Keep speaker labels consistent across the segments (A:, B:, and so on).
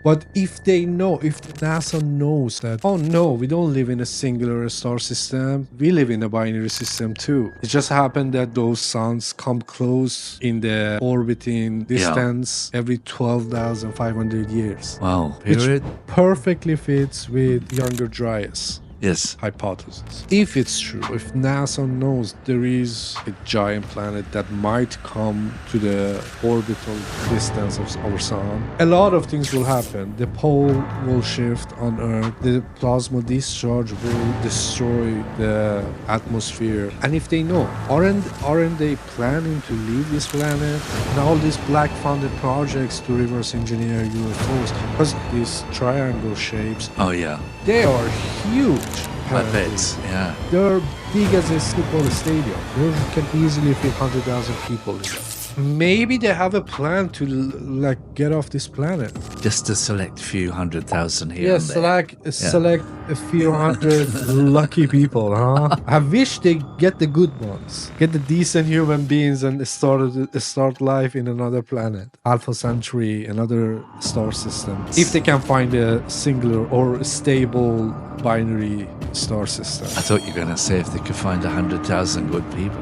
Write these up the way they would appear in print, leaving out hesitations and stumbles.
A: But if they know, if NASA knows that, oh no, we don't live in a singular star system, we live in a binary system too. It just happened that those suns come close in the orbiting distance every 12,500 years.
B: Wow.
A: Which
B: Period?
A: perfectly fits with Younger Dryas
B: Yes.
A: hypothesis. If it's true, if NASA knows there is a giant planet that might come to the orbital distance of our sun, a lot of things will happen. The pole will shift on Earth, the plasma discharge will destroy the atmosphere. And if they know, aren't they planning to leave this planet? And all these black-funded projects to reverse engineer UFOs, because these triangle shapes,
B: Oh, yeah.
A: they are huge.
B: I
A: apparently.
B: bet. Yeah.
A: They're big as a football stadium. There can easily fit 100,000 people in there. Maybe they have a plan to like get off this planet.
B: Just to select a few 100,000 here
A: Yes,
B: and there.
A: select a few hundred lucky people, huh? I wish they get the good ones, get the decent human beings, and start life in another planet, Alpha Centauri, another star system. If they can find a singular or stable binary star system.
B: I thought you were going to say if they could find 100,000 good people.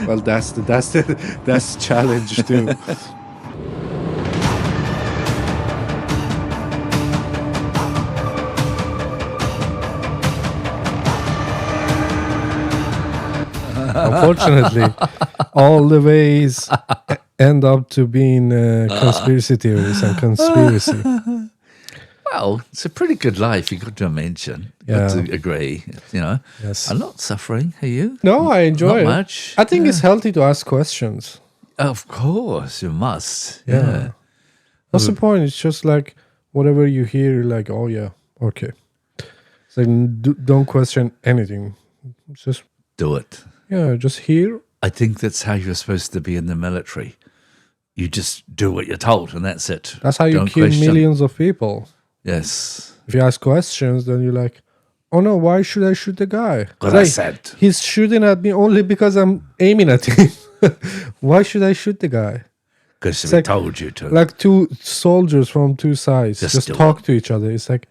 A: Well, that's the challenge too. Unfortunately, all the ways end up to being conspiracy theories and conspiracy.
B: Well, it's a pretty good life, you got to mention.
A: Yeah.
B: Got to agree, you know.
A: Yes.
B: I'm not suffering, are you?
A: No, I enjoy
B: Not
A: it.
B: much.
A: I think it's healthy to ask questions.
B: Of course, you must.
A: Yeah.
B: Yeah.
A: What's the point? It's just like whatever you hear, you're like, oh yeah, okay. It's like don't question anything. Just
B: Do it.
A: just hear.
B: I think that's how you're supposed to be in the military. You just do what you're told, and that's it.
A: That's how you
B: Don't
A: kill
B: question.
A: millions of people.
B: Yes.
A: If you ask questions, then you're like, oh no, why should I shoot the guy?
B: Because
A: Like,
B: I said.
A: he's shooting at me only because I'm aiming at him. Why should I shoot the guy?
B: Because
A: It's
B: we
A: like-
B: told you to.
A: Like two soldiers from two sides
B: Just
A: just
B: do
A: talk to each other. It's like,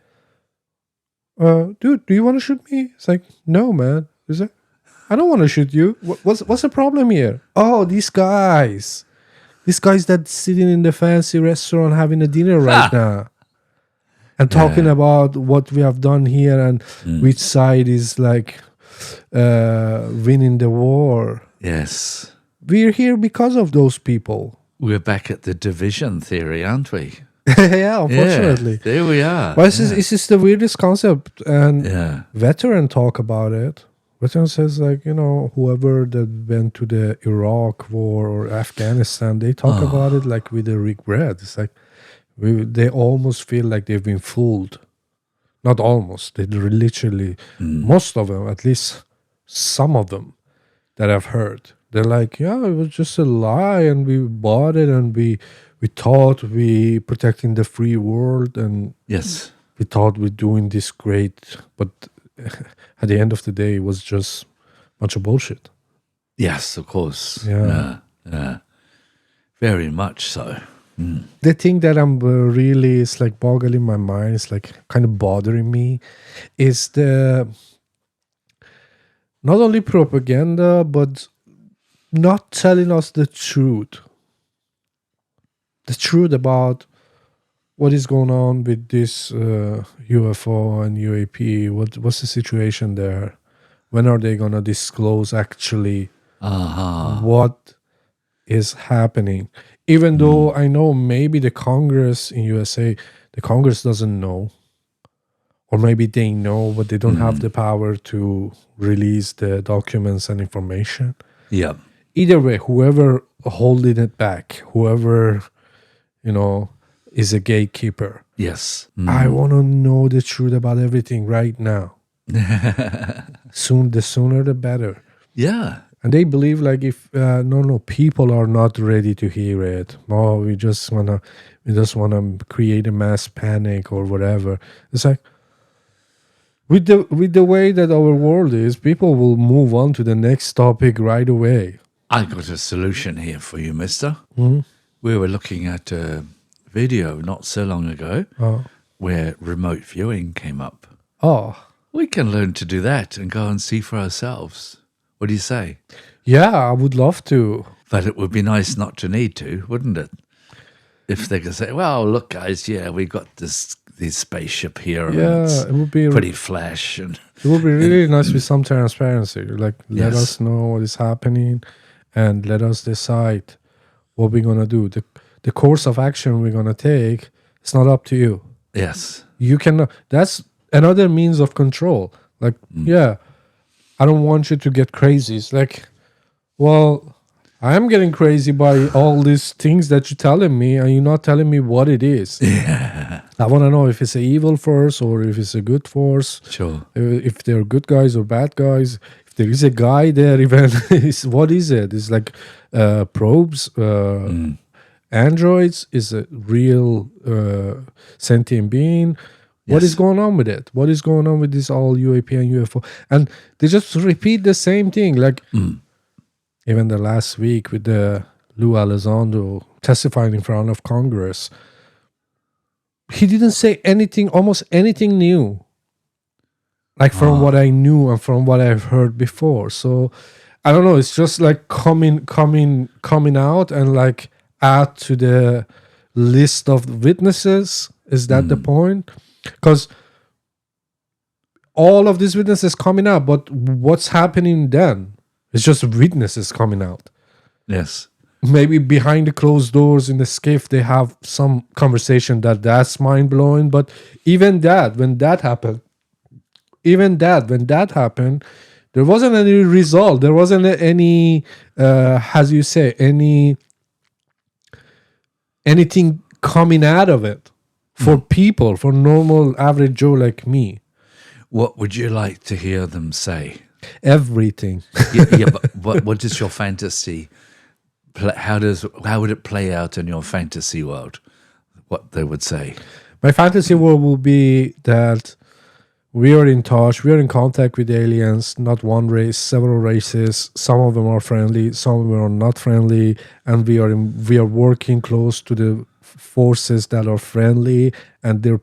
A: dude, do you want to shoot me? It's like, no, man. Is it? I don't want to shoot you. What's the problem here? Oh, these guys that's sitting in the fancy restaurant having a dinner right now, and talking about what we have done here and which side is like winning the war.
B: Yes.
A: We're here because of those people.
B: We're back at the division theory, aren't we?
A: Yeah, unfortunately.
B: Yeah, there we are.
A: But it's just the weirdest concept, and
B: Yeah.
A: veteran talk about it. Veteran says, like, whoever that went to the Iraq war or Afghanistan, they talk about it like with a regret. It's like they almost feel like they've been fooled. Not almost. They literally, most of them, at least some of them that I've heard, they're like, yeah, it was just a lie, and we bought it, and we thought we protecting the free world, and
B: Yes.
A: we thought we're doing this great, but at the end of the day, it was just a bunch of bullshit.
B: Yes, of course.
A: Yeah.
B: Yeah. Very much so.
A: The thing that I'm really is like boggling my mind, is like kind of bothering me, is the not only propaganda, but not telling us the truth. The truth about what is going on with this UFO and UAP. What's the situation there? When are they going to disclose actually what is happening? Even though I know maybe the Congress in USA, the Congress doesn't know. Or maybe they know, but they don't have the power to release the documents and information.
B: Yeah.
A: Either way, whoever holding it back, whoever, is a gatekeeper.
B: Yes.
A: I want to know the truth about everything right now. The sooner the better.
B: Yeah.
A: And they believe like if people are not ready to hear it. Oh, we just wanna create a mass panic or whatever. It's like with the way that our world is, people will move on to the next topic right away.
B: I got a solution here for you, mister. We were looking at video not so long ago where remote viewing came up.
A: Oh,
B: We can learn to do that and go and see for ourselves. What do you say?
A: yeah, I would love to.
B: But it would be nice not to need to, wouldn't it? If they could say, well, look, guys, yeah, we got this spaceship here.
A: Yeah,
B: and it's
A: it would be
B: pretty flash. And
A: It would be really nice with some transparency. Like, let
B: Yes.
A: us know what is happening, and let us decide what we're gonna do. The course of action we're gonna take. It's not up to you.
B: yes,
A: You cannot. That's another means of control. Like, yeah, I don't want you to get crazy. It's like, well, I'm getting crazy by all these things that you're telling me, and you're not telling me what it is.
B: yeah,
A: I want to know if it's an evil force or if it's a good force.
B: sure.
A: If they're good guys or bad guys. If there is a guy there, even what is it? It's like probes, androids. Is a real sentient being. What is
B: Yes.
A: going on with it? What is going on with this all UAP and UFO? And they just repeat the same thing. Like even the last week with the Lou Elizondo testifying in front of Congress, he didn't say anything, almost anything new. Like from what I knew and from what I've heard before. So I don't know. It's just like coming out and like add to the list of witnesses. Is that the point? Because all of these witnesses coming out, but what's happening then? It's just witnesses coming out.
B: Yes,
A: Maybe behind the closed doors in the skiff, they have some conversation that's mind blowing. But even that, when that happened, there wasn't any result. There wasn't any, as you say, anything coming out of it for people, for normal average Joe like me.
B: what would you like to hear them say?
A: Everything.
B: Yeah, but what is your fantasy? How would it play out in your fantasy world? What they would say?
A: My fantasy world will be that we are in touch, we are in contact with aliens, not one race, several races. Some of them are friendly, some of them are not friendly, and we are working close to the forces that are friendly, and they're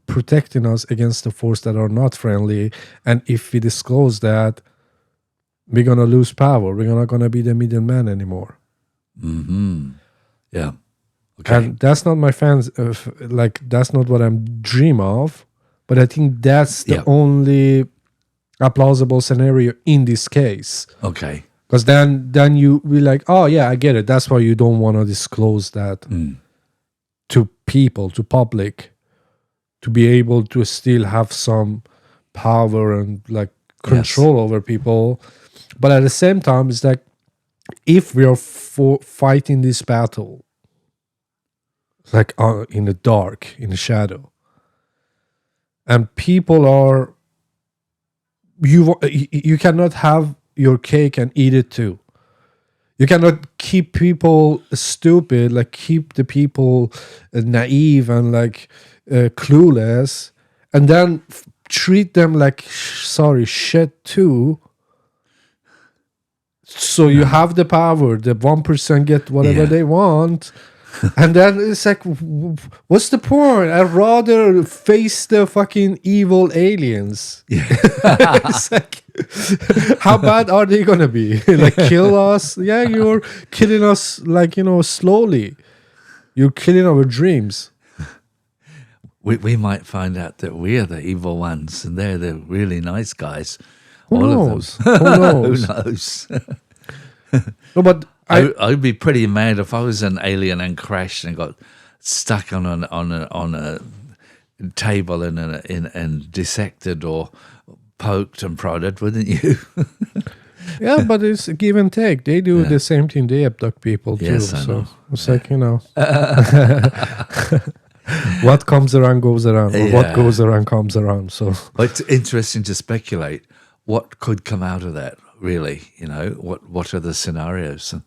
A: protecting us against the forces that are not friendly. And if we disclose that, we're gonna lose power. We're not gonna be the middleman anymore.
B: Yeah. Okay.
A: And that's not my fans. That's not what I'm dream of. But I think that's the only plausible scenario in this case.
B: Okay.
A: Because then you be like, oh yeah, I get it. That's why you don't want to disclose that to people, to public, to be able to still have some power and like control over people. But at the same time, it's like if we are fighting this battle, like in the dark, in the shadow, and people are, you cannot have your cake and eat it too. You cannot keep people stupid, like keep the people naive and like clueless, and then treat them like shit too. So you have the power. The 1% get whatever they want. And then it's like, what's the point? I'd rather face the fucking evil aliens.
B: Yeah.
A: It's like, how bad are they gonna be? Like kill us? Yeah, you're killing us like, slowly. You're killing our dreams.
B: We might find out that we are the evil ones and they're the really nice guys.
A: Who
B: All
A: knows?
B: of them.
A: Who knows?
B: Who knows?
A: No, but
B: I'd be pretty mad if I was an alien and crashed and got stuck on a table and dissected or poked and prodded, wouldn't you?
A: yeah, but it's give and take. They do the same thing. They abduct people too.
B: Yes, I
A: so
B: know.
A: it's like, what comes around goes around, or what goes around comes around. So
B: But it's interesting to speculate what could come out of that, really. What are the scenarios? And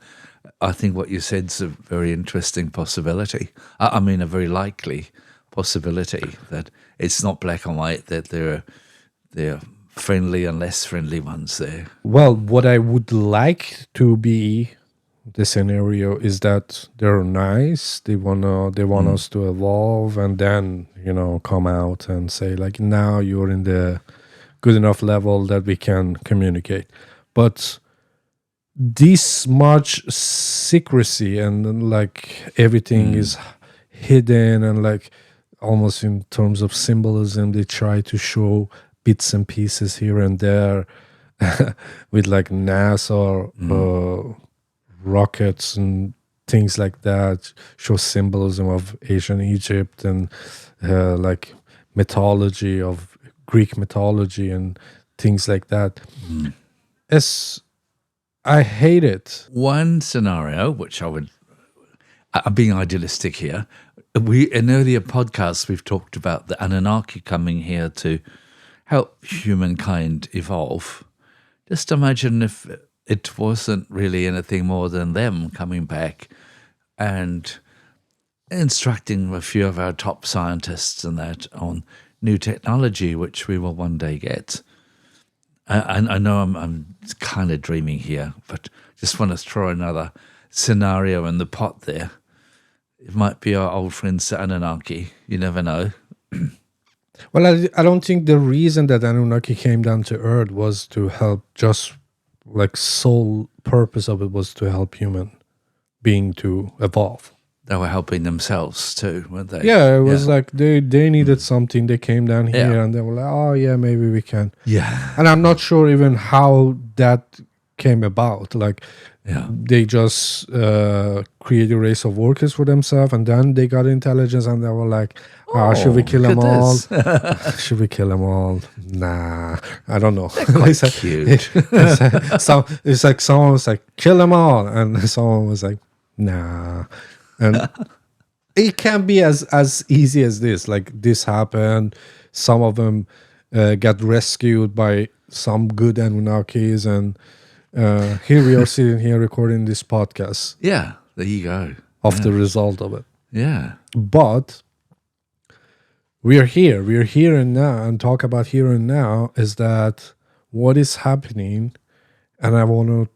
B: I think what you said is a very interesting possibility. I mean, a very likely possibility that it's not black and white, that there are friendly and less friendly ones there.
A: well, what I would like to be the scenario is that they're nice. They want us to evolve, and then come out and say like, now you're in the good enough level that we can communicate. But this much secrecy and like everything is hidden, and like almost in terms of symbolism, they try to show bits and pieces here and there with like NASA rockets and things like that, show symbolism of ancient Egypt and like mythology of Greek mythology and things like that. It's I hate it.
B: One scenario, which I'm being idealistic here. In earlier podcasts, we've talked about the Anunnaki coming here to help humankind evolve. Just imagine if it wasn't really anything more than them coming back and instructing a few of our top scientists and that on new technology, which we will one day get. I know I'm kind of dreaming here, but just want to throw another scenario in the pot there. It might be our old friends, the Anunnaki. You never know.
A: Well, I don't think the reason that Anunnaki came down to Earth was to help, just like sole purpose of it was to help human being to evolve.
B: They were helping themselves too, weren't they?
A: Yeah, it was like they needed something. They came down here and they were like, oh yeah, maybe we can.
B: Yeah.
A: And I'm not sure even how that came about. Like they just created a race of workers for themselves, and then they got intelligence and they were like, should we kill them all? Should we kill them all? Nah, I don't know.
B: It's like, cute.
A: It's like someone was like, kill them all, and someone was like, nah. And it can be as easy as this. Like this happened. Some of them got rescued by some good Anunnakis, and here we are sitting here recording this podcast.
B: Yeah, there you go.
A: Of the result of it.
B: Yeah.
A: But we are here. We are here and now, and talk about here and now is that what is happening, and I want to.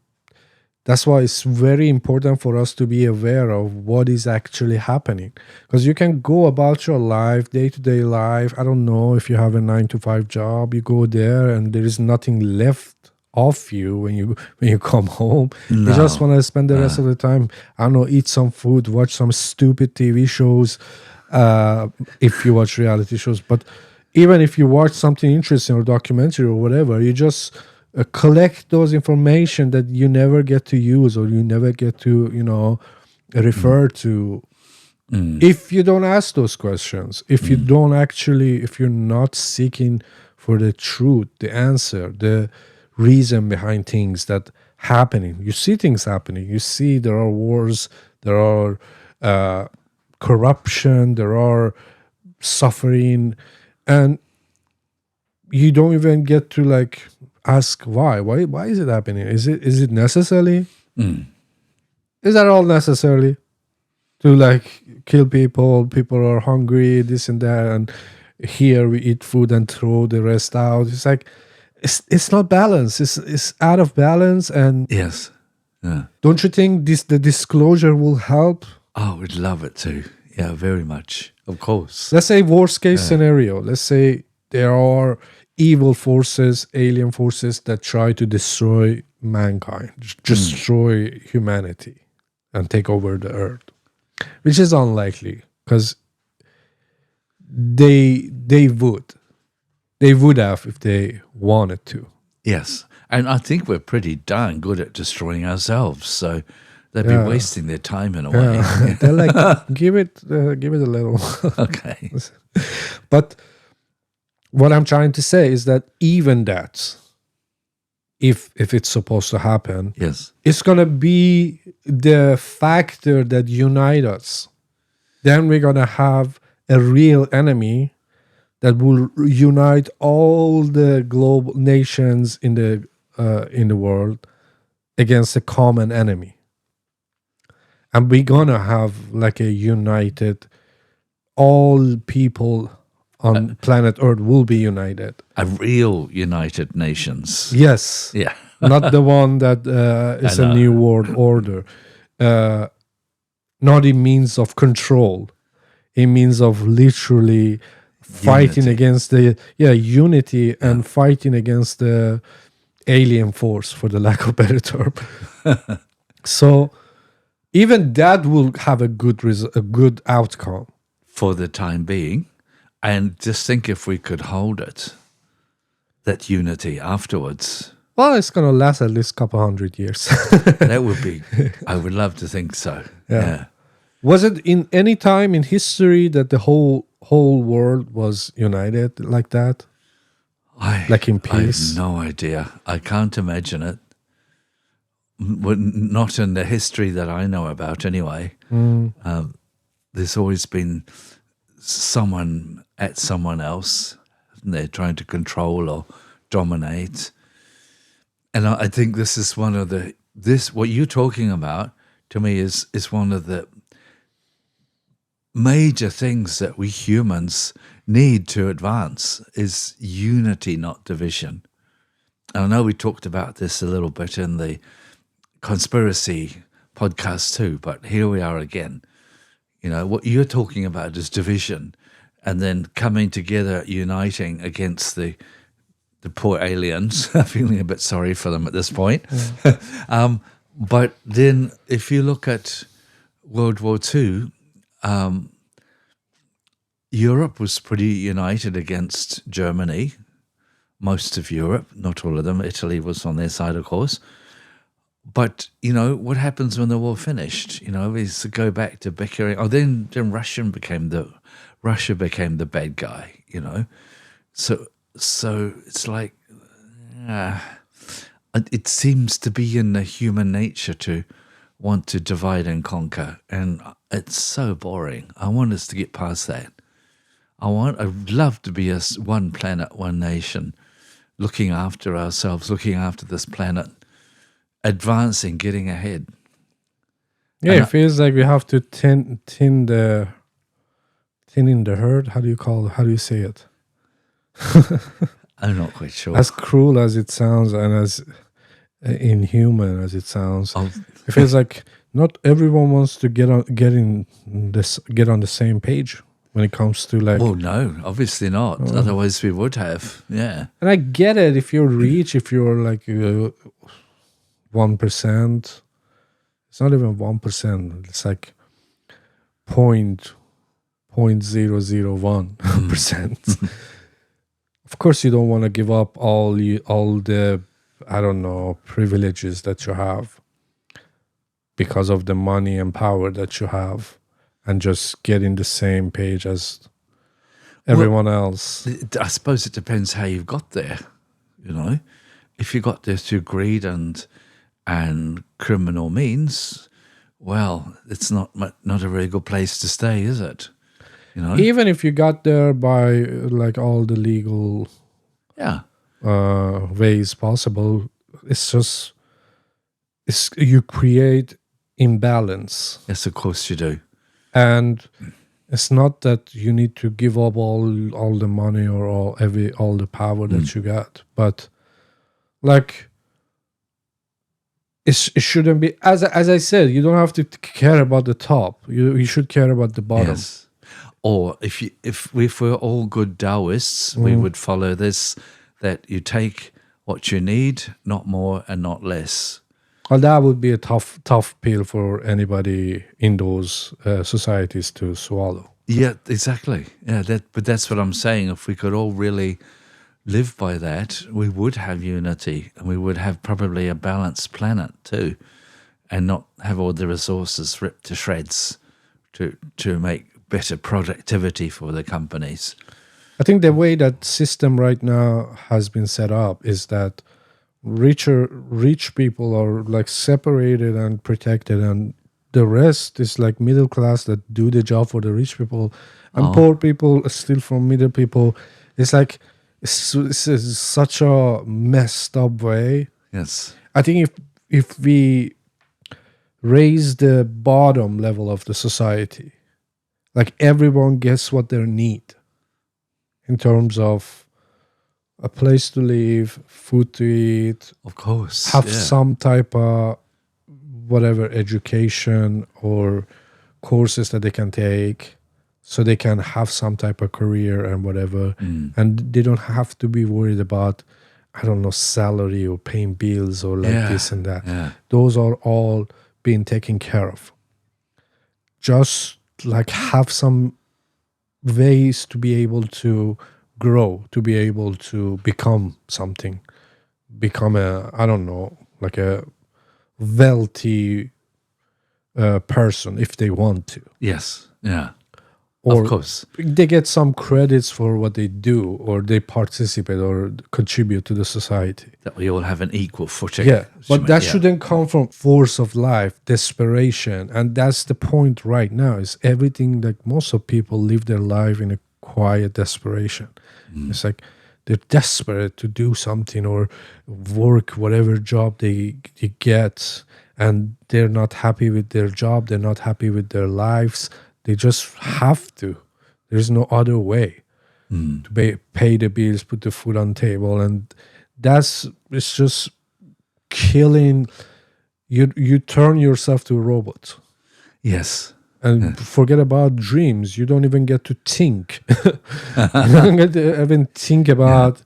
A: That's why it's very important for us to be aware of what is actually happening. Because you can go about your life, day-to-day life. I don't know if you have a 9-to-5 job. You go there and there is nothing left of you when you come home. No. You just want to spend the rest of the time, I don't know, eat some food, watch some stupid TV shows, if you watch reality shows. But even if you watch something interesting or documentary or whatever, you just... collect those information that you never get to use or you never get to, refer to. If you don't ask those questions, if you don't actually, if you're not seeking for the truth, the answer, the reason behind things that happening. You see things happening. You see there are wars, there are corruption, there are suffering, and you don't even get to like ask why is it happening? Is it necessary? Is that all necessary to like kill people? People are hungry, this and that, and here we eat food and throw the rest out. It's like it's not balanced. It's out of balance. And
B: yes,
A: don't you think the disclosure will help?
B: Oh, we'd love it to. Yeah, very much. Of course.
A: Let's say worst case scenario. Let's say there are evil forces, alien forces that try to destroy mankind, destroy humanity, and take over the earth, which is unlikely because they would have if they wanted to.
B: Yes, and I think we're pretty darn good at destroying ourselves, so they'd be wasting their time in a way.
A: They're like, give it a little.
B: Okay,
A: but what I'm trying to say is that even that, if it's supposed to happen,
B: yes,
A: it's gonna be the factor that unites us. Then we're gonna have a real enemy that will unite all the global nations in the world against a common enemy, and we're gonna have like a united, all people on planet Earth will be united.
B: A real United Nations.
A: Yes.
B: Yeah.
A: Not the one that is a new world order. uh, not in means of control, in means of literally fighting
B: Unity.
A: against the unity and fighting against the alien force, for the lack of better term. So even that will have a good outcome.
B: For the time being. And just think if we could hold it, that unity afterwards.
A: Well, it's gonna last at least a couple hundred years.
B: That would be, I would love to think so. Yeah.
A: Was it in any time in history that the whole world was united like that? Like in
B: I have
A: peace?
B: no idea. I can't imagine it. Not in the history that I know about, anyway. There's always been someone at someone else, and they're trying to control or dominate. And I think this is one of what you're talking about to me is one of the major things that we humans need to advance is unity, not division. And I know we talked about this a little bit in the conspiracy podcast too, but here we are again. You know, what you're talking about is division and then coming together, uniting against the poor aliens. I'm feeling a bit sorry for them at this point. But then if you look at World War II, Europe was pretty united against Germany, most of Europe, not all of them. Italy was on their side, of course. But, you know, what happens when the war finished? You know, is to go back to bickering. Oh, then Russia became the bad guy, you know. So it's like, it seems to be in the human nature to want to divide and conquer. And it's so boring. I want us to get past that. I'd love to be one planet, one nation, looking after ourselves, looking after this planet, advancing, getting ahead.
A: Yeah, it feels like we have to thin in the herd. How do you say it?
B: I'm not quite sure.
A: As cruel as it sounds and as inhuman as it sounds, it feels like not everyone wants to get on the same page when it comes to like.
B: Well, no, obviously not. Otherwise, we would have. Yeah.
A: And I get it if you're rich, if you're like 1%. It's not even 1%. It's like 0.001%. Of course, you don't want to give up all the privileges that you have because of the money and power that you have, and just get in the same page as everyone else.
B: I suppose it depends how you've got there. You know, if you got there through greed and criminal means, well, it's not a very good place to stay, is it? You know,
A: even if you got there by like all the legal ways possible, you create imbalance.
B: Yes, of course you do.
A: And it's not that you need to give up all the money or all the power that you got, but like it shouldn't be as I said. You don't have to care about the top. You should care about the bottom.
B: Yes. Or if we're all good Taoists, we would follow this: that you take what you need, not more and not less.
A: Well, that would be a tough pill for anybody in those societies to swallow.
B: Yeah, exactly. Yeah, but that's what I'm saying. If we could all really live by that, we would have unity, and we would have probably a balanced planet too, and not have all the resources ripped to shreds to make better productivity for the companies.
A: I think the way that system right now has been set up is that rich people are like separated and protected, and the rest is like middle class that do the job for the rich people, and poor people steal from middle people. It's like it's such a messed up way.
B: Yes,
A: I think if we raise the bottom level of the society, like everyone gets what they need in terms of a place to live, food to eat,
B: of course.
A: have some type of whatever education or courses that they can take so they can have some type of career and whatever. And they don't have to be worried about, I don't know, salary or paying bills or like
B: Yeah,
A: this and that.
B: yeah.
A: Those are all being taken care of. Just like have some ways to be able to grow, to be able to become something, become a, I don't know, like a wealthy person if they want to.
B: Yes, yeah.
A: Or
B: Of course.
A: they get some credits for what they do, or they participate or contribute to the society.
B: That we all have an equal footing.
A: Yeah, but that
B: Yeah.
A: shouldn't come from force of life, desperation. And that's the point right now, is everything, like most of people live their life in a quiet desperation. It's like they're desperate to do something or work whatever job they get, and they're not happy with their job, they're not happy with their lives. They just have to. There's no other way to pay the bills, put the food on the table, and it's just killing. You turn yourself to a robot,
B: Yes.
A: and forget about dreams. You don't even get to think. You don't get to even think about,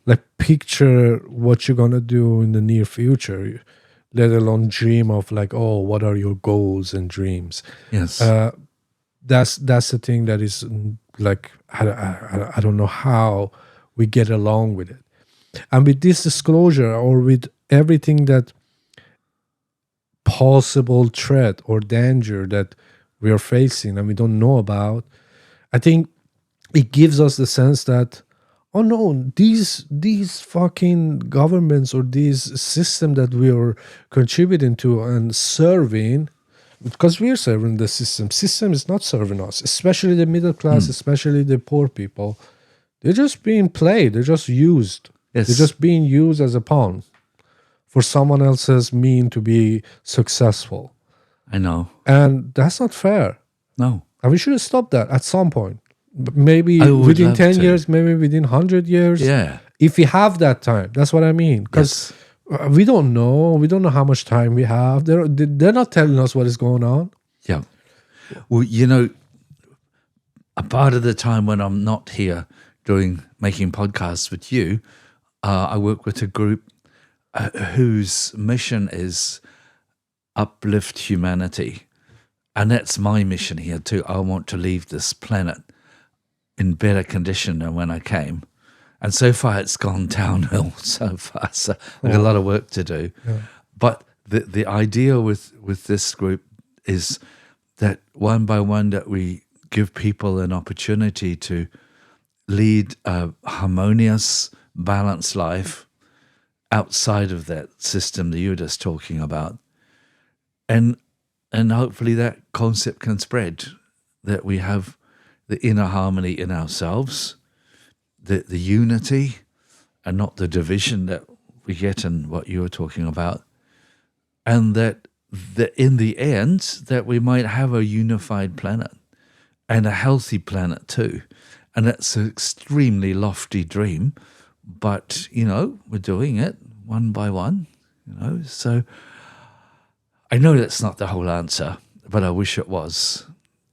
A: like, picture what you're gonna do in the near future, let alone dream of, like, oh, what are your goals and dreams.
B: Yes.
A: That's the thing that is, like, I don't know how we get along with it. And with this disclosure, or with everything that possible threat or danger that we are facing and we don't know about, I think it gives us the sense that, oh no, these fucking governments or these system that we are contributing to and serving, because we're serving the system is not serving us, especially the middle class, especially the poor people. They're just being played, they're just used.
B: Yes.
A: They're just being used as a pawn for someone else's mean to be successful.
B: I know.
A: And that's not fair.
B: No.
A: And we should stop that at some point. Maybe
B: I would
A: within
B: love
A: 10
B: to.
A: years, maybe within 100 years.
B: Yeah.
A: If we have that time. That's what I mean. Because we don't know. We don't know how much time we have. They're not telling us what is going on.
B: Yeah. Well, you know, a part of the time when I'm not here making podcasts with you, I work with a group whose mission is uplift humanity. And that's my mission here too. I want to leave this planet in better condition than when I came. And so far it's gone downhill so far. So I've got a lot of work to do. Yeah. But the idea with this group is that one by one that we give people an opportunity to lead a harmonious, balanced life outside of that system that you were just talking about. And hopefully that concept can spread, that we have the inner harmony in ourselves, the unity, and not the division that we get in what you were talking about. And that in the end, that we might have a unified planet and a healthy planet too. And that's an extremely lofty dream, but, you know, we're doing it one by one, you know. So I know that's not the whole answer, but I wish it was.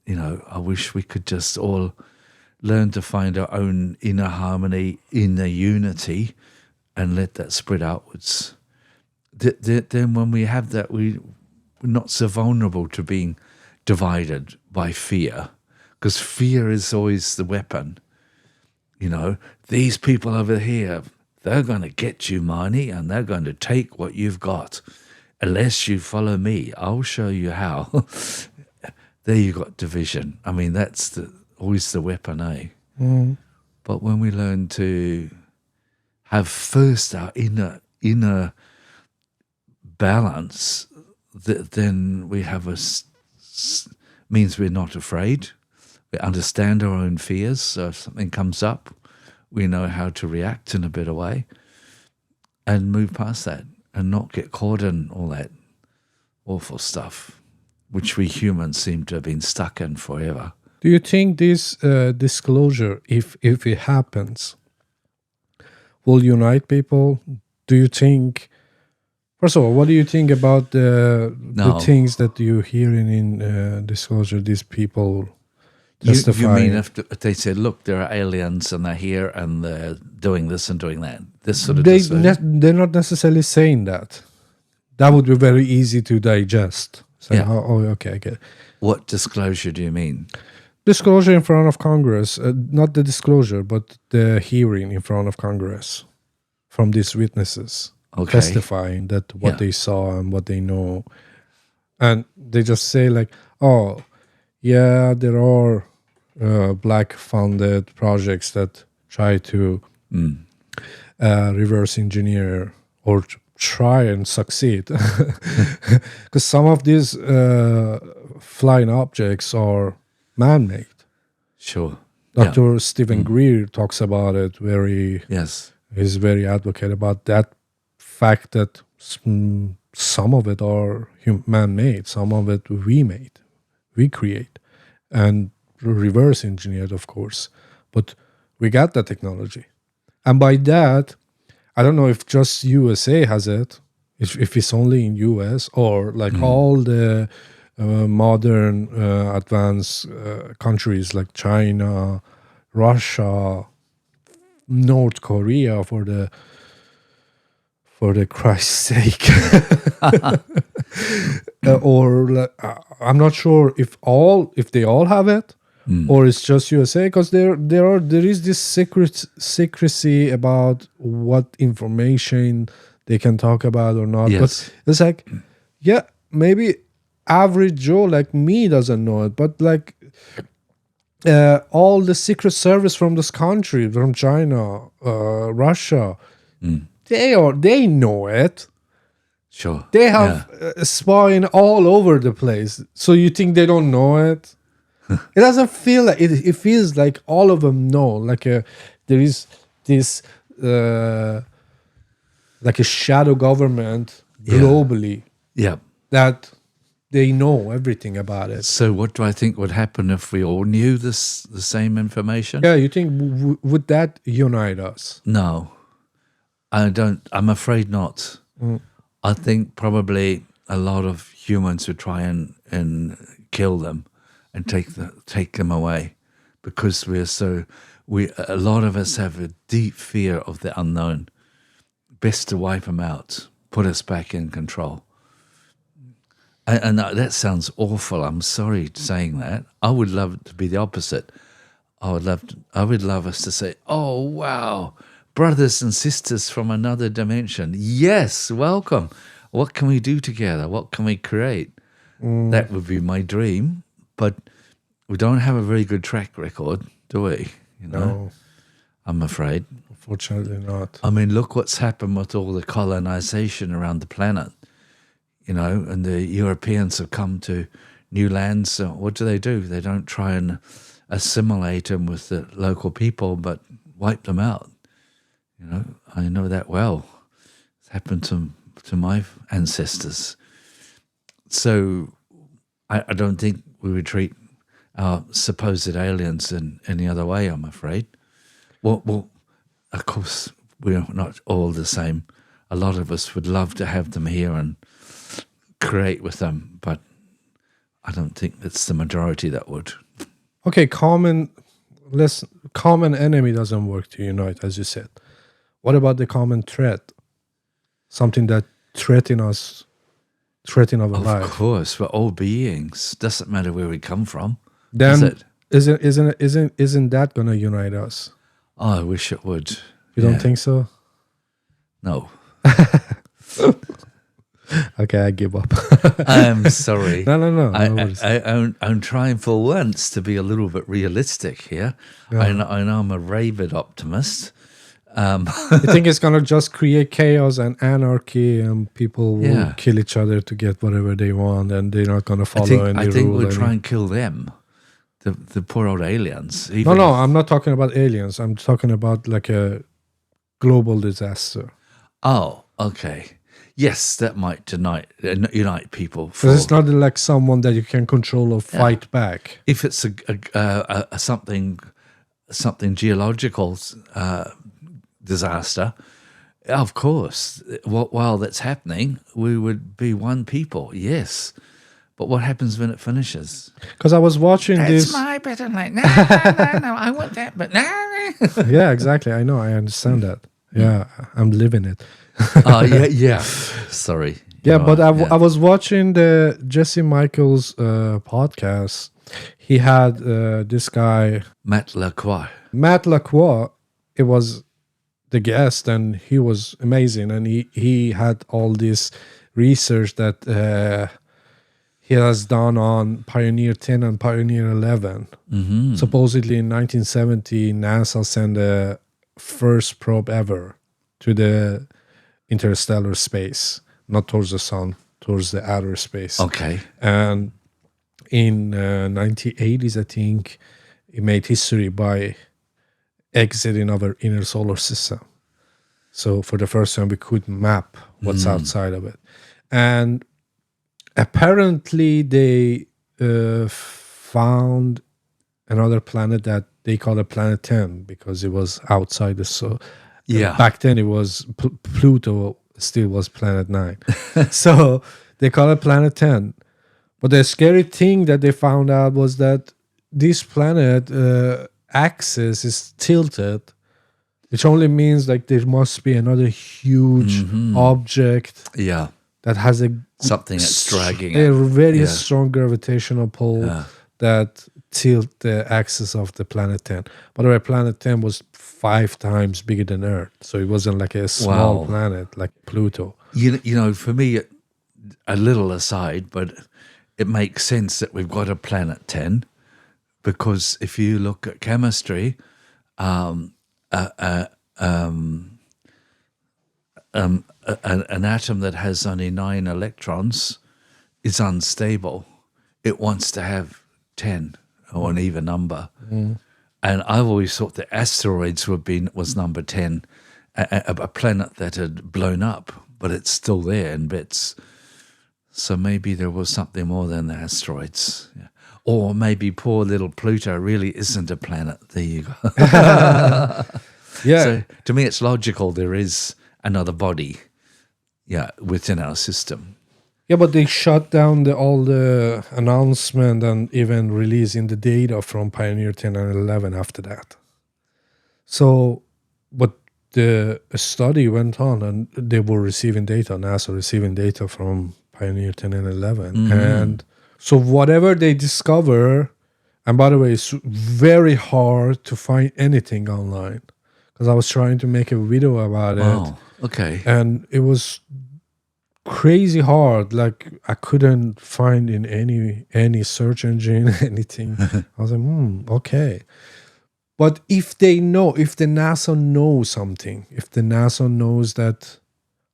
B: You know, I wish we could just all learn to find our own inner harmony, inner unity, and let that spread outwards. Then when we have that, we're not so vulnerable to being divided by fear, because fear is always the weapon. You know, these people over here, they're going to get you money and they're going to take what you've got. Unless you follow me, I'll show you how. There you got division. I mean, that's always the weapon, eh? Mm. But when we learn to have first our inner balance, then we have means we're not afraid. We understand our own fears. So if something comes up, we know how to react in a better way and move past that and not get caught in all that awful stuff, which we humans seem to have been stuck in forever.
A: Do you think this disclosure, if it happens, will unite people? Do you think First of all, what do you think about the
B: No.
A: things that you're hearing in disclosure? These people
B: You
A: testifying.
B: mean if they said, look, there are aliens and they're here and they're doing this and doing that? This sort of disclosure?
A: They're not necessarily saying that. That would be very easy to digest. So,
B: Yeah.
A: Okay, I get it.
B: What disclosure do you mean?
A: Disclosure in front of Congress, not the disclosure, but the hearing in front of Congress from these witnesses
B: Okay.
A: testifying that what
B: Yeah.
A: they saw and what they know. And they just say like, oh, yeah, there are black-funded projects that try to reverse engineer or try and succeed. Because some of these flying objects are man-made.
B: Sure.
A: Dr. Stephen Greer talks about it
B: Yes.
A: he's very advocate about that fact that some of it are man-made, some of it we create, and reverse engineered, of course. But we got the technology. And by that, I don't know if just USA has it, if it's only in US or like all the modern advanced countries like China, Russia, North Korea, for the Christ's sake. Or I'm not sure if they all have it, or it's just USA, because there is this secrecy about what information they can talk about or not.
B: Yes.
A: But it's like, yeah, maybe average Joe like me doesn't know it, but like all the secret service from this country, from China, Russia, they know it.
B: Sure.
A: They have spying all over the place. So you think they don't know it? It doesn't feel like it. It feels like all of them know. Like there is this like a shadow government globally
B: Yeah.
A: that they know everything about it.
B: So what do I think would happen if we all knew the same information?
A: Yeah, you think would that unite us?
B: No, I don't. I'm afraid not. I think probably a lot of humans would try and kill them and take them away, because a lot of us have a deep fear of the unknown. Best to wipe them out, put us back in control. And that sounds awful. I'm sorry saying that. I would love it to be the opposite. I would love us to say, "Oh wow, brothers and sisters from another dimension. Yes, welcome. What can we do together? What can we create?" That would be my dream. But we don't have a very good track record, do we?
A: No,
B: I'm afraid.
A: unfortunately not.
B: I mean, look what's happened with all the colonization around the planet. And the Europeans have come to new lands. So what do? They don't try and assimilate them with the local people, but wipe them out. I know that well. It's happened to my ancestors. So I don't think we would treat our supposed aliens in any other way, I'm afraid. Well, of course, we're not all the same. A lot of us would love to have them here and create with them, but I don't think it's the majority that would.
A: Okay, common enemy doesn't work to unite, as you said. What about the common threat? Something that threaten our
B: Of
A: life.
B: course, we're all beings. Doesn't matter where we come from.
A: Then
B: Does it?
A: isn't that gonna unite us?
B: Oh, I wish it would.
A: You don't think so?
B: No.
A: Okay, I give up.
B: I'm sorry.
A: No. No worries.
B: I'm trying for once to be a little bit realistic here.
A: Yeah.
B: I know I'm a rabid optimist.
A: You think it's gonna just create chaos and anarchy, and people will kill each other to get whatever they want, and they're not gonna follow any rule?
B: I think we'll try and kill them, the poor old aliens.
A: No, I'm not talking about aliens. I'm talking about like a global disaster.
B: Oh, okay. Yes, that might unite people.
A: Because it's not like someone that you can control or fight back.
B: If it's a something geological disaster, Of course. While that's happening, we would be one people, yes. But what happens when it finishes?
A: Because I was watching this.
B: my bit. I'm like, no, I want that, but no.
A: Yeah, exactly. I know. I understand that. Yeah, I'm living it.
B: Oh, yeah. Sorry.
A: Yeah,
B: You're
A: but
B: right,
A: I was watching the Jesse Michaels podcast. He had this guy,
B: Matt Lacroix.
A: Matt Lacroix. It was the guest, and he was amazing. And he had all this research that he has done on Pioneer 10 and Pioneer 11.
B: Mm-hmm.
A: Supposedly in 1970, NASA sent the first probe ever to the interstellar space, not towards the sun, towards the outer space.
B: Okay.
A: And in 1980s, I think, it made history by exiting our inner solar system. So for the first time, we could map what's outside of it. And apparently they found another planet that they call it Planet 10 because it was outside the sun.
B: Yeah.
A: Back then it was Pluto still was Planet 9. So they call it Planet 10. But the scary thing that they found out was that this planet axis is tilted, which only means like there must be another huge object
B: Yeah.
A: that has
B: Something that's dragging
A: a
B: it.
A: very
B: Yeah.
A: strong gravitational pull that tilt the axis of the planet 10. By the way, planet 10 was 5 times bigger than Earth, so it wasn't like a small
B: Wow.
A: planet like Pluto.
B: You know, for me, a little aside, but it makes sense that we've got a planet 10 because if you look at chemistry, an atom that has only 9 electrons is unstable. It wants to have 10 or an even number. And I've always thought that asteroids was number 10, a planet that had blown up, but it's still there in bits. So maybe there was something more than the asteroids. Yeah. Or maybe poor little Pluto really isn't a planet. There you go.
A: Yeah.
B: So to me, it's logical there is another body, within our system.
A: Yeah, but they shut down all the announcement and even releasing the data from Pioneer 10 and 11 after that. So, but the study went on and they were receiving data, NASA receiving data from Pioneer 10 and 11. And so whatever they discover, and by the way, it's very hard to find anything online because I was trying to make a video about it.
B: Wow. Okay.
A: And it was crazy hard. Like I couldn't find in any search engine anything. I was like, okay. But if the NASA knows something, if the NASA knows that,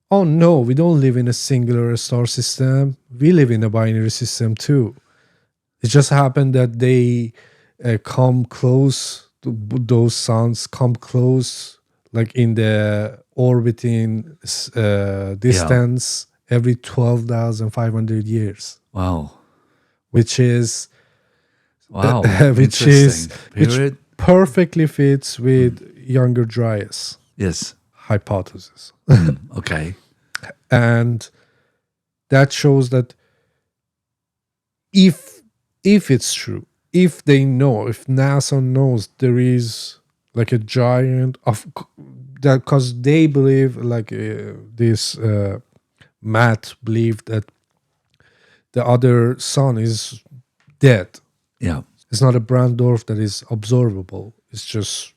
A: oh no, we don't live in a singular star system, we live in a binary system too. It just happened that they come close, those suns come close, like in the orbiting distance every 12,500 years.
B: Wow.
A: Which is
B: Interesting.
A: which perfectly fits with Younger Dryas
B: Yes.
A: hypothesis.
B: Okay.
A: And that shows that if it's true, if they know, if NASA knows there is like a giant of that, because they believe like this Matt believed that the other sun is dead.
B: Yeah.
A: It's not a brown dwarf that is observable. It's just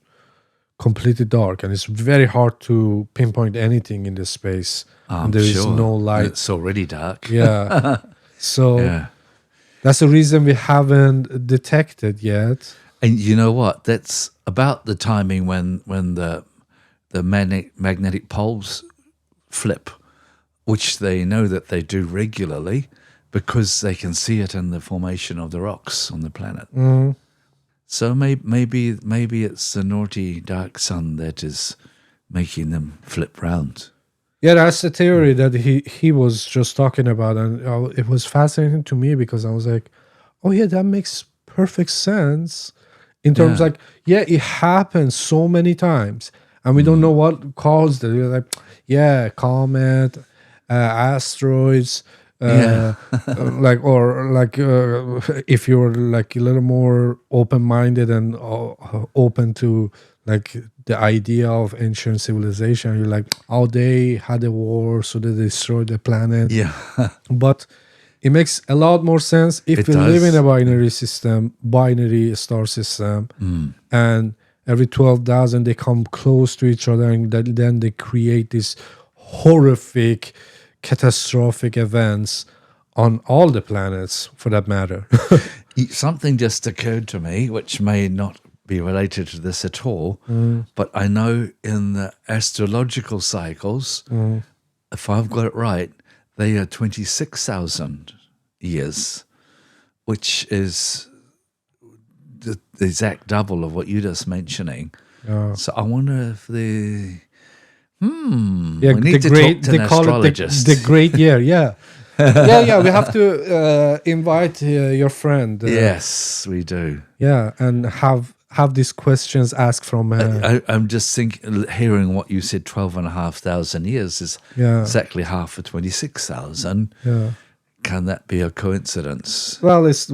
A: completely dark, and it's very hard to pinpoint anything in this space. And there is no light.
B: It's already dark.
A: Yeah. So
B: Yeah.
A: that's the reason we haven't detected yet.
B: And you know what? That's about the timing when the magnetic poles flip, which they know that they do regularly because they can see it in the formation of the rocks on the planet. So maybe it's the naughty dark sun that is making them flip round.
A: Yeah, that's the theory that he was just talking about, and it was fascinating to me because I was like, oh yeah, that makes perfect sense in terms it happens so many times and we don't know what caused it. We're like, Yeah, comet, asteroids,
B: Yeah.
A: like or like if you're like a little more open-minded and open to like the idea of ancient civilization, you're like, oh, they had a war, so they destroyed the planet.
B: Yeah.
A: But it makes a lot more sense if
B: It
A: we live in
B: does.
A: a binary system, binary star system, and every 12,000 they come close to each other, and then they create these horrific, catastrophic events on all the planets, for that matter.
B: Something just occurred to me, which may not be related to this at all, but I know in the astrological cycles, if I've got it right, they are 26,000 years, which is the exact double of what you're just mentioning.
A: Yeah.
B: So I wonder if
A: Yeah,
B: we need to talk to
A: they
B: an
A: call
B: astrologist.
A: it the great year. Yeah. Yeah. We have to invite your friend.
B: Yes, we do.
A: Yeah, and have these questions asked from her.
B: I'm just hearing what you said, 12,500 years is
A: Yeah.
B: exactly half of 26,000.
A: Yeah.
B: Can that be a coincidence?
A: Well, it's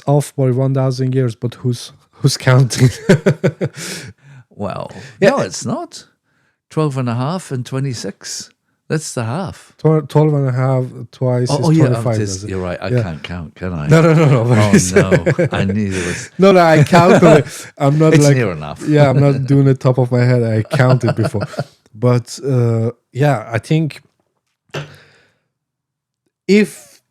A: off by 1,000 years, but who's counting?
B: Well,
A: Yeah.
B: no, it's not. 12 and a half and 26. That's the half.
A: 12 and a half twice is
B: Yeah,
A: 25. does it?
B: you're right. I
A: Yeah.
B: can't count, can I?
A: No.
B: Oh, no. I knew there was.
A: No, I counted it. I'm not
B: It's
A: like
B: near enough.
A: Yeah, I'm not doing it top of my head. I counted before, but yeah, I think if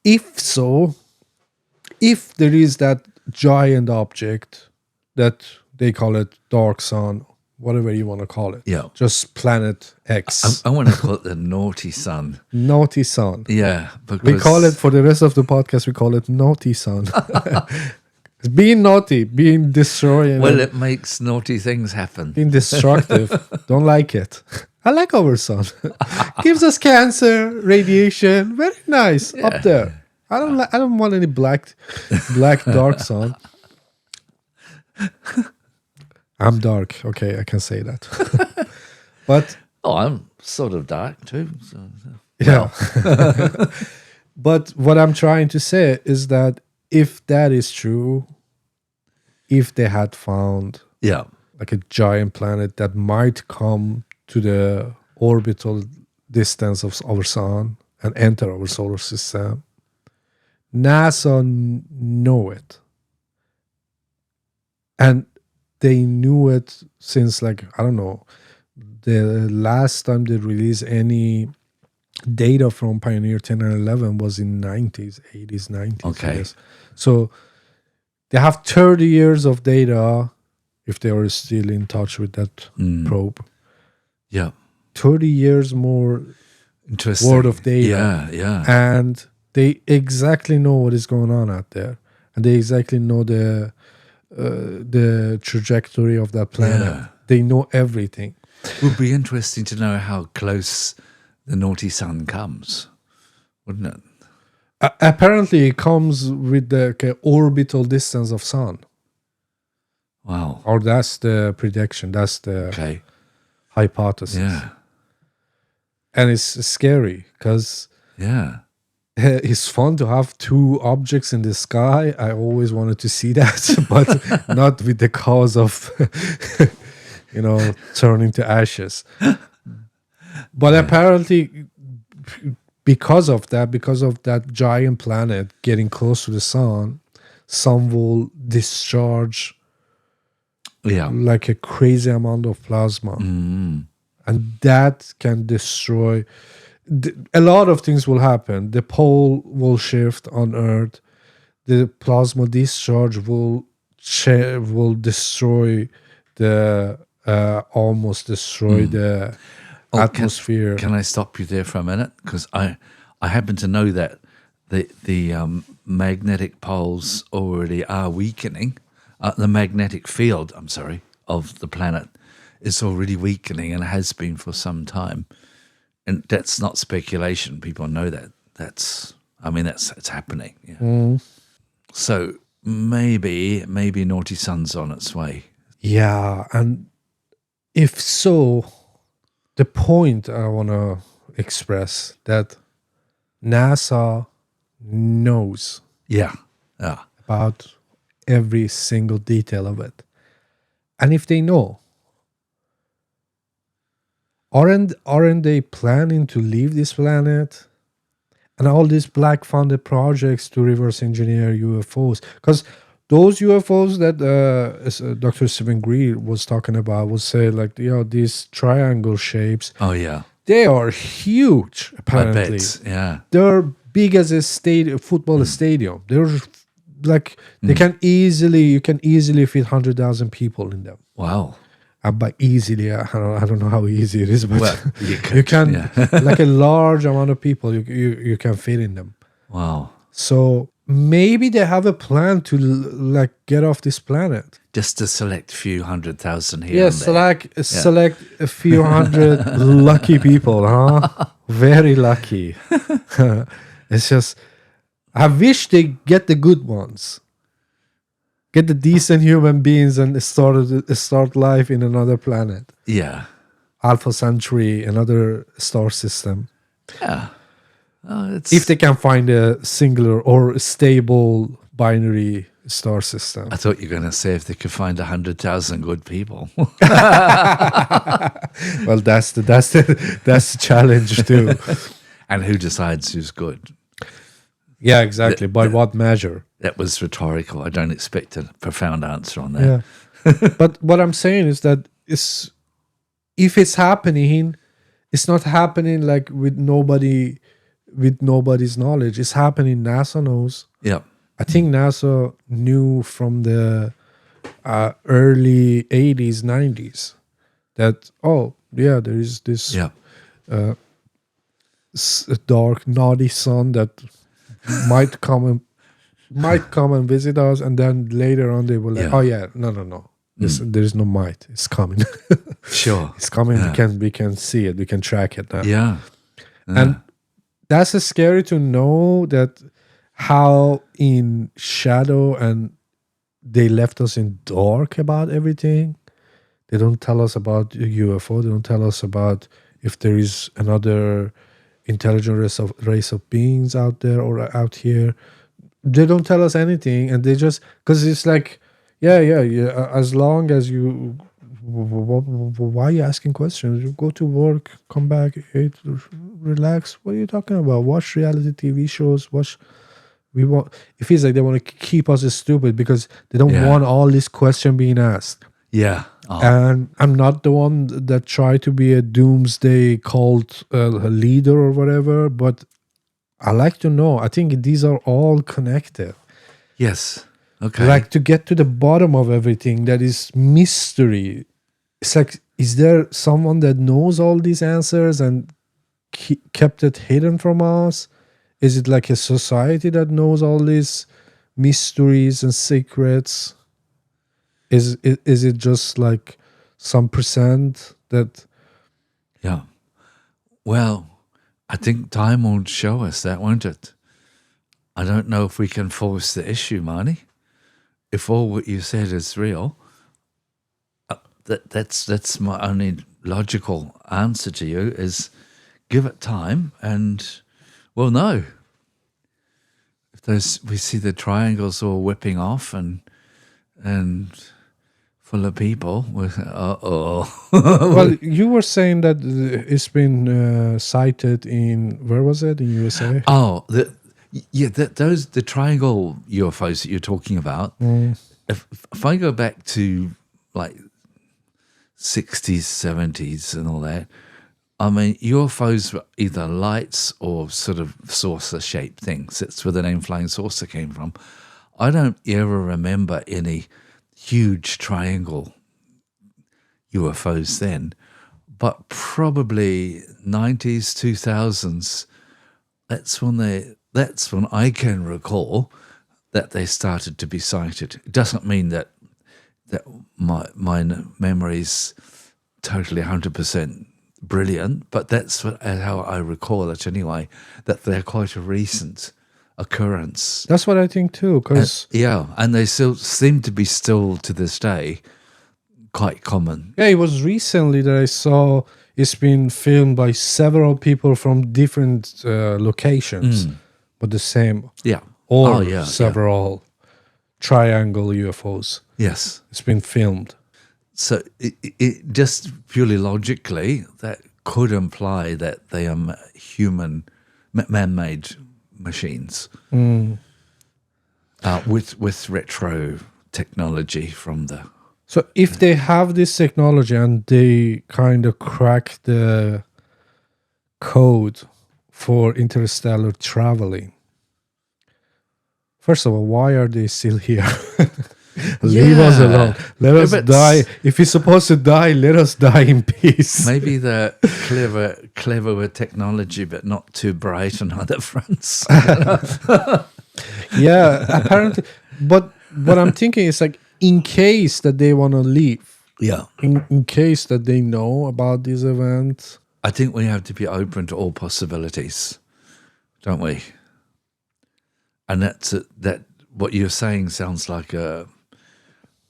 A: there is that giant object that they call it dark sun, whatever you want to call it,
B: Yeah.
A: just planet X,
B: I want to call it the naughty sun.
A: naughty sun.
B: Yeah. Because
A: We call it, for the rest of the podcast, we call it naughty sun. It's being naughty, being destroying,
B: Well, it makes naughty things happen.
A: being destructive. Don't like it. I like our sun. Gives us cancer, radiation. Very nice up there. I don't want any black dark sun. I'm dark. Okay, I can say that. But
B: Oh, I'm sort of dark too. So.
A: yeah. But what I'm trying to say is that if that is true, if they had found
B: Yeah.
A: like a giant planet that might come to the orbital distance of our sun and enter our solar system, NASA know it. And they knew it since, like, I don't know, the last time they released any data from Pioneer 10 and 11 was in 90s, 80s, 90s.
B: Okay.
A: I guess. So they have 30 years of data if they are still in touch with that probe.
B: Yeah.
A: 30 years more
B: Interesting.
A: worth of data.
B: Yeah.
A: And they exactly know what is going on out there. And they exactly know the trajectory of that planet.
B: Yeah.
A: They know everything.
B: It would be interesting to know how close the naughty sun comes, wouldn't it?
A: Apparently, it comes with the orbital distance of sun.
B: Wow.
A: Or that's the prediction. That's the
B: Okay.
A: hypothesis.
B: Yeah.
A: And it's scary because
B: Yeah.
A: it's fun to have two objects in the sky. I always wanted to see that, but not with the cause of, turning to ashes. But apparently, because of that giant planet getting close to the sun will discharge like a crazy amount of plasma. And that can destroy. A lot of things will happen. The pole will shift on Earth. The plasma discharge will destroy almost destroy the atmosphere.
B: Can I stop you there for a minute? Because I happen to know that the magnetic poles already are weakening. The magnetic field, of the planet is already weakening and has been for some time. And that's not speculation. People know that. It's happening. Yeah. So maybe naughty sun's on its way.
A: Yeah, and if so, the point I want to express that NASA knows
B: Yeah. Yeah.
A: about every single detail of it. And if they know, aren't they planning to leave this planet? And all these black funded projects to reverse engineer UFOs, because those UFOs that Dr. Stephen Greer was talking about was say like, these triangle shapes,
B: Oh, yeah.
A: they are huge.
B: I
A: Apparently,
B: bet. Yeah.
A: they're big as a football stadium. They're like you can easily fit 100,000 people in them.
B: Wow.
A: By easily, I don't know how easy it is, but
B: Well, you
A: you
B: could,
A: can
B: yeah.
A: like a large amount of people you can fit in them.
B: Wow.
A: So maybe they have a plan to like get off this planet.
B: Just to select a few 100,000 here
A: Yes,
B: and there.
A: select a few hundred lucky people, huh? Very lucky. It's just I wish they get the good ones. Get the decent human beings and start life in another planet.
B: Yeah.
A: Alpha Centauri, another star system.
B: Yeah. Oh, it's,
A: If they can find a singular or stable binary star system.
B: I thought you were going to say if they could find 100,000 good people.
A: Well, that's the challenge too.
B: And who decides who's good?
A: Yeah, exactly. By what measure?
B: That was rhetorical. I don't expect a profound answer on that.
A: Yeah. But what I'm saying is that if it's happening, it's not happening like with nobody's knowledge. It's happening. NASA knows.
B: Yeah.
A: I think NASA knew from the early 80s, 90s that, there is this
B: Yeah.
A: dark, naughty sun that might come and visit us. And then later on, they will like, no. There is no might. It's coming.
B: Sure.
A: It's coming.
B: Yeah.
A: We can see it. We can track it now.
B: Yeah.
A: And that's scary to know that how in shadow and they left us in dark about everything. They don't tell us about UFO. They don't tell us about if there is another intelligent race of beings out there or out here. They don't tell us anything, and they just because it's like, yeah. As long as you, why are you asking questions? You go to work, come back, eat, relax. What are you talking about? Watch reality TV shows. We want. It feels like they want to keep us stupid because they don't want all this question being asked.
B: Yeah. Oh.
A: And I'm not the one that try to be a doomsday cult leader or whatever, but I like to know. I think these are all connected.
B: Yes. Okay.
A: Like to get to the bottom of everything that is mystery. It's like, is there someone that knows all these answers and kept it hidden from us? Is it like a society that knows all these mysteries and secrets? Is it just like some percent that?
B: Yeah. Well, I think time will show us that, won't it? I don't know if we can force the issue, Marnie. If all what you said is real, that's my only logical answer to you is give it time and we'll know. If we see the triangles all whipping off and full of people with
A: Well, you were saying that it's been sighted in, where was it, in USA?
B: Oh, the triangle UFOs that you're talking about. If I go back to like 60s, 70s, and all that, I mean, UFOs were either lights or sort of saucer-shaped things. That's where the name flying saucer came from. I don't ever remember any huge triangle UFOs then, but probably 90s, 2000s. That's when I can recall that they started to be sighted. It doesn't mean that my memory's totally 100% brilliant, but that's how I recall it anyway. That they're quite a recent occurrence.
A: That's what I think too, because
B: and they still seem to be still to this day quite common.
A: Yeah, it was recently that I saw it's been filmed by several people from different locations, but the same,
B: Yeah.
A: or
B: Oh, yeah.
A: several triangle UFOs.
B: Yes.
A: It's been filmed.
B: So it just purely logically, that could imply that they are human, man-made machines with retro technology from the...
A: So if they have this technology and they kind of crack the code for interstellar traveling, first of all, why are they still here? Leave us alone. Let us die. If we're supposed to die, let us die in peace.
B: Maybe they're clever with technology, but not too bright on other fronts.
A: Yeah, apparently. But what I'm thinking is like, in case that they want to leave,
B: Yeah.
A: in case that they know about this event,
B: I think we have to be open to all possibilities, don't we? And that what you're saying sounds like a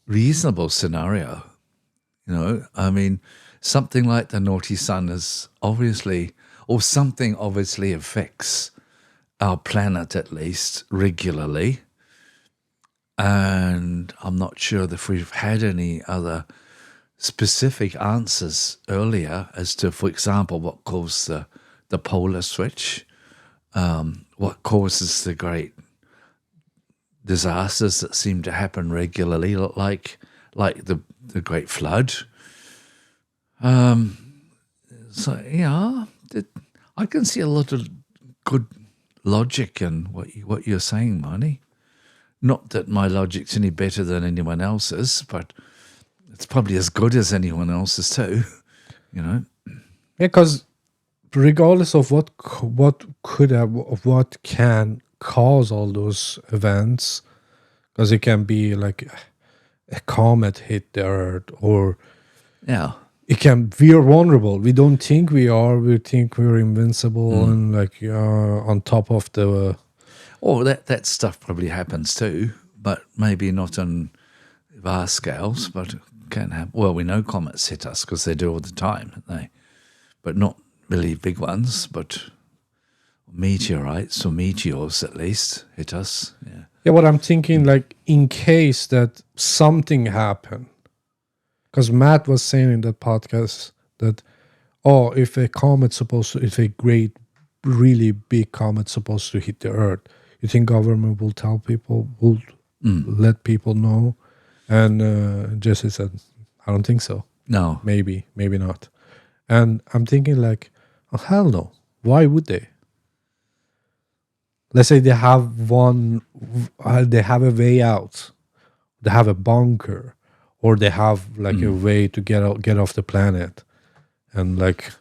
B: reasonable scenario. You know, I mean, something like the naughty sun is obviously, or something obviously affects our planet at least regularly. And I'm not sure if we've had any other specific answers earlier as to, for example, what caused the polar switch, what causes the great disasters that seem to happen regularly, like the Great Flood. So yeah, I can see a lot of good logic in what you're saying, Marnie. Not that my logic's any better than anyone else's, but it's probably as good as anyone else's too. You know.
A: because regardless of what could have, of what can cause all those events, because it can be like a comet hit the Earth, or
B: Yeah.
A: it can, we are vulnerable. We don't think we are. We think we're invincible and like on top of the.
B: Or that stuff probably happens too, but maybe not on vast scales, but can happen. Well, we know comets hit us because they do all the time, don't they? But not really big ones, but meteorites or meteors at least hit us. Yeah.
A: Yeah, what I'm thinking, like in case that something happened, because Matt was saying in that podcast that, oh, if a comet's supposed to, if a great, really big comet's supposed to hit the Earth, you think government will tell people, will let people know? And Jesse said, I don't think so.
B: No.
A: Maybe not. And I'm thinking like, oh, hell no. Why would they? Let's say they have they have a way out. They have a bunker, or they have like a way to get off the planet. And like,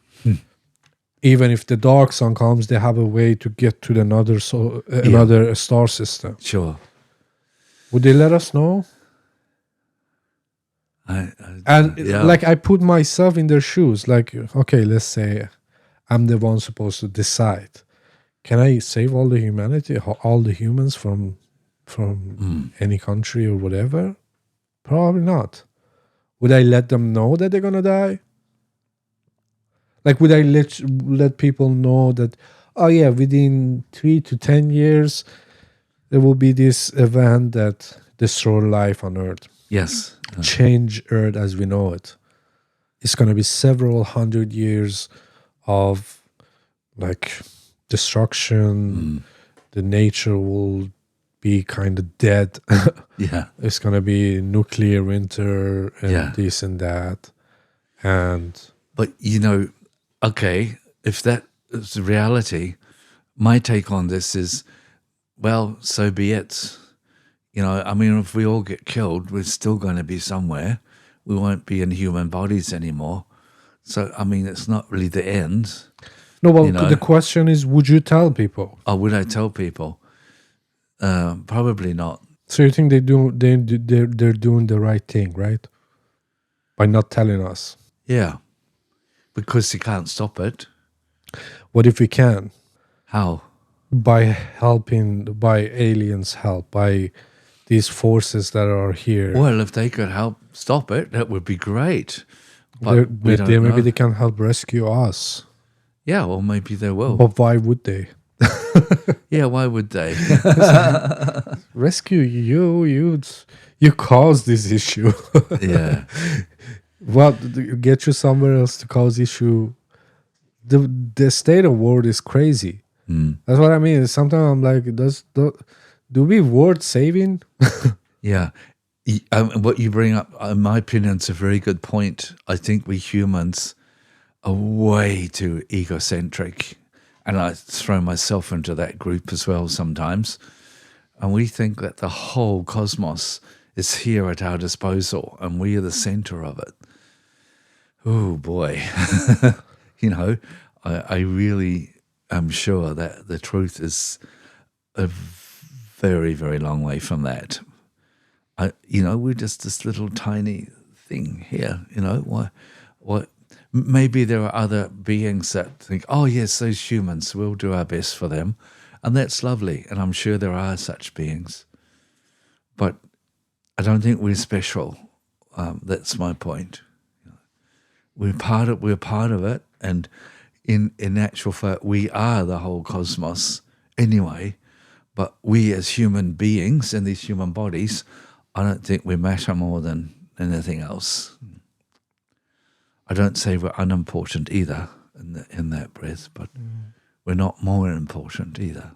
A: even if the dark sun comes, they have a way to get to another star system.
B: Sure.
A: Would they let us know? Like, I put myself in their shoes. Like, okay, let's say I'm the one supposed to decide. Can I save all the humanity, all the humans from any country or whatever? Probably not. Would I let them know that they're gonna die? Like, would I let people know that, oh yeah, within 3 to 10 years, there will be this event that destroy life on Earth.
B: Yes.
A: Change Earth as we know it. It's going to be several hundred years of like destruction. The nature will be kind of dead.
B: Yeah.
A: It's going to be nuclear winter and this and that.
B: But you know, okay, if that is the reality, my take on this is, well, so be it. You know, I mean, if we all get killed, we're still going to be somewhere. We won't be in human bodies anymore. So, I mean, it's not really the end.
A: No, well, the question is, would you tell people?
B: Oh, would I tell people? Probably not.
A: So you think they're doing the right thing, right? By not telling us.
B: Yeah, because you can't stop it.
A: What if we can?
B: How?
A: By aliens' help, by these forces that are here.
B: Well, if they could help stop it, that would be great. But we
A: But
B: don't
A: then maybe
B: know.
A: they can help rescue us.
B: Yeah, or maybe they will.
A: But why would they?
B: Yeah, why would they?
A: Rescue you? You caused this issue.
B: Yeah.
A: Get you somewhere else to cause issue. The state of world is crazy. That's what I mean. Sometimes I'm like, do we worth saving?
B: Yeah. What you bring up, in my opinion, is a very good point. I think we humans are way too egocentric. And I throw myself into that group as well sometimes. And we think that the whole cosmos is here at our disposal and we are the center of it. Oh, boy. You know, I really am sure that the truth is a very, very long way from that. We're just this little tiny thing here. What? Maybe there are other beings that think, oh yes, those humans, we'll do our best for them, and that's lovely. And I'm sure there are such beings, but I don't think we're special. That's my point. We're part of it, and in actual fact, we are the whole cosmos anyway. But we as human beings in these human bodies, I don't think we matter more than anything else. I don't say we're unimportant either in that breath, but we're not more important either.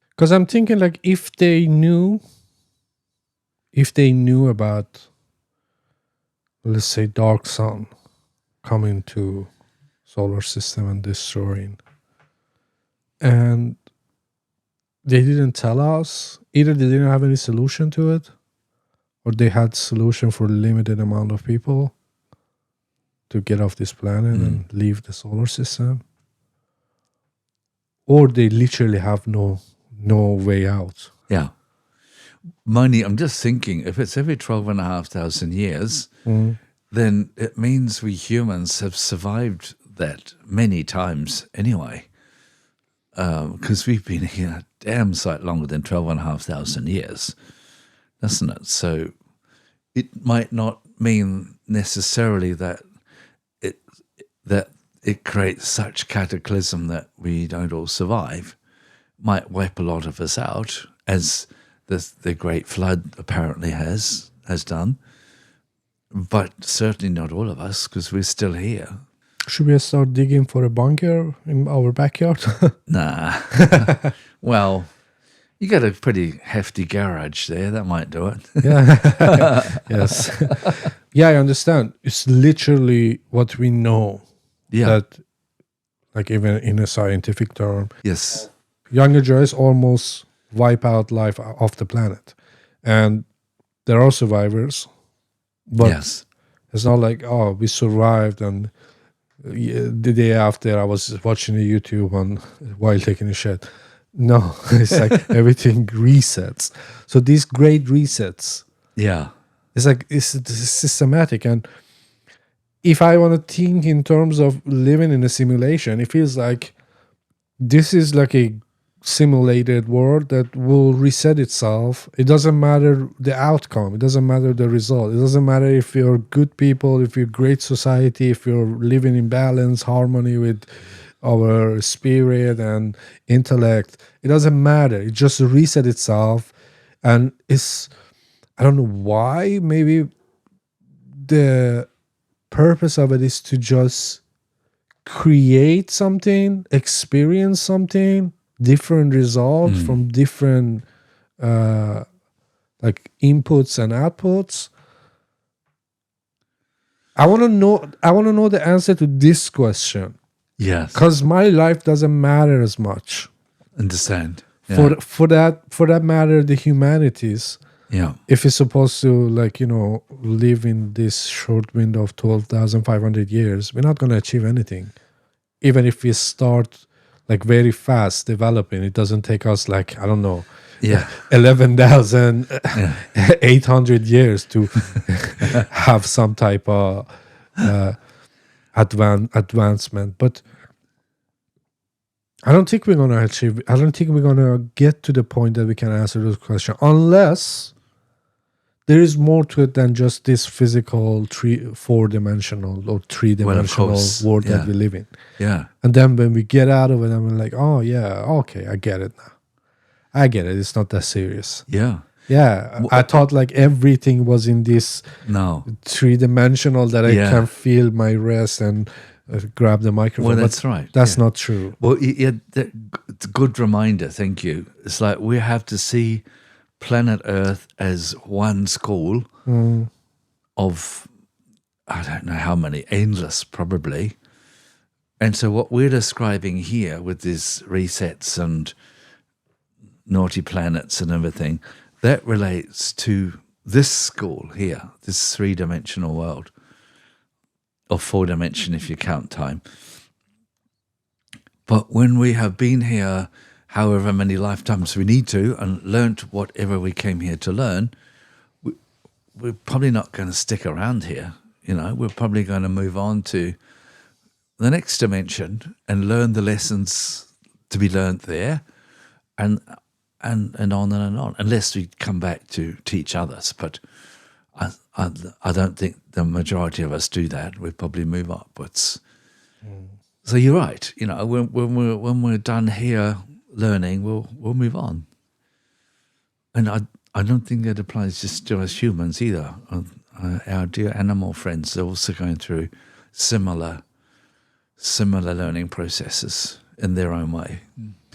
A: Because I'm thinking, like, if they knew about, let's say, dark sun coming to solar system and destroying, and they didn't tell us, either they didn't have any solution to it, or they had solution for a limited amount of people to get off this planet and leave the solar system, or they literally have no way out.
B: Yeah. Money, I'm just thinking, if it's every 12,500 years, then it means we humans have survived that many times anyway. Because we've been here a damn sight longer than 12,500 years, doesn't it? So it might not mean necessarily that it creates such cataclysm that we don't all survive. Might wipe a lot of us out, as the Great Flood apparently has done, but certainly not all of us, because we're still here.
A: Should we start digging for a bunker in our backyard?
B: Nah. Well, you got a pretty hefty garage there. That might do it.
A: Yeah. Yes. Yeah, I understand. It's literally what we know.
B: Yeah.
A: That, like, even in a scientific term,
B: Yes.
A: younger Joys almost wipe out life off the planet. And there are survivors. But
B: Yes.
A: it's not like, oh, we survived, and the day after I was watching a YouTube while taking a shit. No, it's like everything resets. So these great resets,
B: Yeah.
A: it's like it's systematic. And if I want to think in terms of living in a simulation, it feels like this is like a simulated world that will reset itself. It doesn't matter the outcome. It doesn't matter the result. It doesn't matter if you're good people, if you're great society, if you're living in balance, harmony with our spirit and intellect. It doesn't matter. It just reset itself. And I don't know why. Maybe the purpose of it is to just create something, experience something, different results from different like inputs and outputs. I want to know the answer to this question,
B: Yes.
A: because my life doesn't matter as much.
B: Understand. Yeah.
A: For that matter, the humanities,
B: Yeah.
A: if it's supposed to, like, live in this short window of 12,500 years, we're not going to achieve anything. Even if we start like very fast developing, it doesn't take us, like, I don't know,
B: Yeah.
A: 11,800 years to have some type of advancement. But I don't think we're going to achieve, I don't think we're going to get to the point that we can answer those questions, unless there is more to it than just this physical four-dimensional or three-dimensional
B: course,
A: world
B: yeah.
A: that we live in.
B: Yeah.
A: And then when we get out of it, I'm like, oh yeah, okay, I get it now. I get it. It's not that serious.
B: Yeah.
A: Yeah, I thought like everything was in this
B: No.
A: three-dimensional that I
B: Yeah.
A: can feel my wrist and grab the microphone.
B: Well,
A: But
B: that's right.
A: That's
B: yeah.
A: not true.
B: Well, yeah, it's a good reminder. Thank you. It's like we have to see planet Earth as one school of, I don't know how many, endless probably. And so what we're describing here with these resets and naughty planets and everything, that relates to this school here, this three-dimensional world, or four-dimension if you count time. But when we have been here however many lifetimes we need to and learnt whatever we came here to learn, we're probably not going to stick around here. You know, we're probably going to move on to the next dimension and learn the lessons to be learnt there, and on and on, unless we come back to teach others. But I don't think the majority of us do that. We probably move upwards. So you're right. You know, when we're done here learning, we'll move on. And I don't think that applies just to us humans either. Our dear animal friends are also going through similar learning processes in their own way.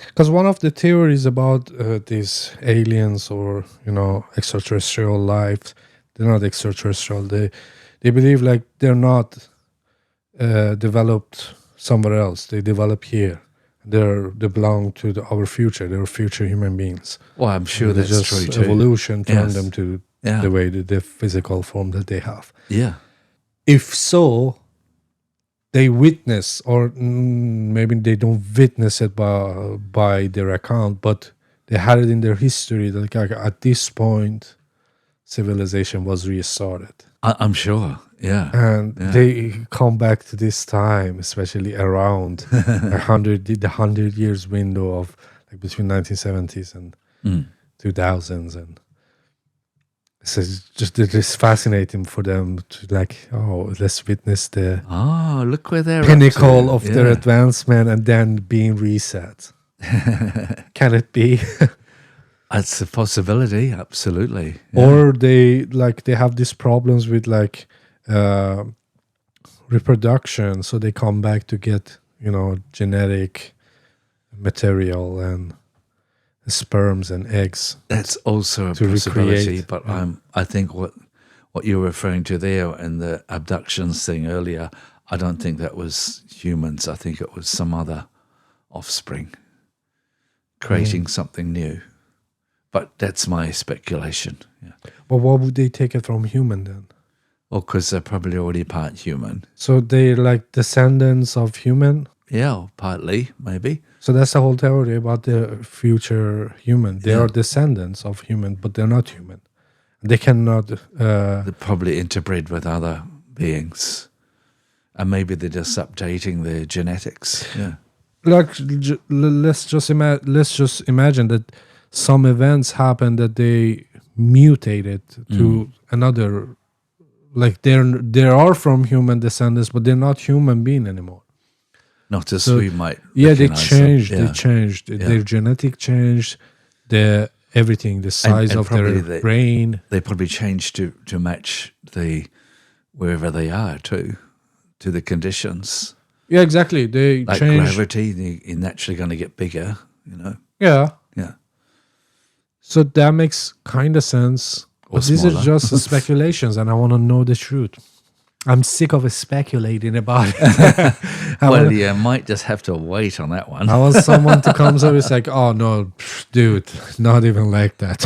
A: Because one of the theories about these aliens or, you know, extraterrestrial life, they're not extraterrestrial. They believe like they're not developed somewhere else. They develop here. They belong to our future. They're future human beings.
B: Well, I'm sure that's
A: just
B: true too.
A: Evolution turned
B: Yes.
A: them to
B: Yeah.
A: the way the physical form that they have.
B: Yeah.
A: If so, they witness, or maybe they don't witness it by their account, but they had it in their history that like, at this point, civilization was restarted.
B: I'm sure. Yeah.
A: And
B: Yeah.
A: they come back to this time, especially around the 100 years window of like between 1970s and 2000s, and so it's fascinating for them to like, oh, let's witness the
B: Oh, look where they're
A: pinnacle
B: up to.
A: of their
B: Yeah.
A: advancement and then being reset. Can it be?
B: It's a possibility, absolutely. Yeah.
A: Or they have these problems with like reproduction, so they come back to get, you know, genetic material and sperms and eggs.
B: That's also a
A: to
B: possibility,
A: recreate,
B: but
A: yeah.
B: I think what you're referring to there and the abductions thing earlier, I don't think that was humans. I think it was some other offspring creating something new. But that's my speculation. Yeah.
A: But what would they take it from human then?
B: Well, because they're probably already part human.
A: So they're like descendants of human.
B: Yeah, partly, maybe.
A: So that's the whole theory about the future human. They
B: Yeah.
A: are descendants of human, but they're not human. They cannot.
B: They're probably interbred with other beings. And maybe they're just updating their genetics. Yeah.
A: Like, let's just imagine that some events happen that they mutated to another. Like they are from human descendants, but they're not human being anymore.
B: Not as
A: So,
B: we might.
A: Yeah, they
B: recognize them.
A: changed.
B: Yeah.
A: They changed.
B: Yeah.
A: Their genetic changed. Everything, the size
B: and
A: of
B: probably
A: their brain.
B: They probably changed to match wherever they are to the conditions.
A: Yeah, exactly. They
B: Like
A: changed.
B: gravity, you're naturally going to get bigger, you know.
A: Yeah.
B: Yeah.
A: So that makes kind of sense.
B: Or
A: But these are
B: smaller.
A: just speculations, and I want to know the truth. I'm sick of speculating about it.
B: Well, you might just have to wait on that one.
A: I want someone to come so it's like, oh no, dude, not even like that.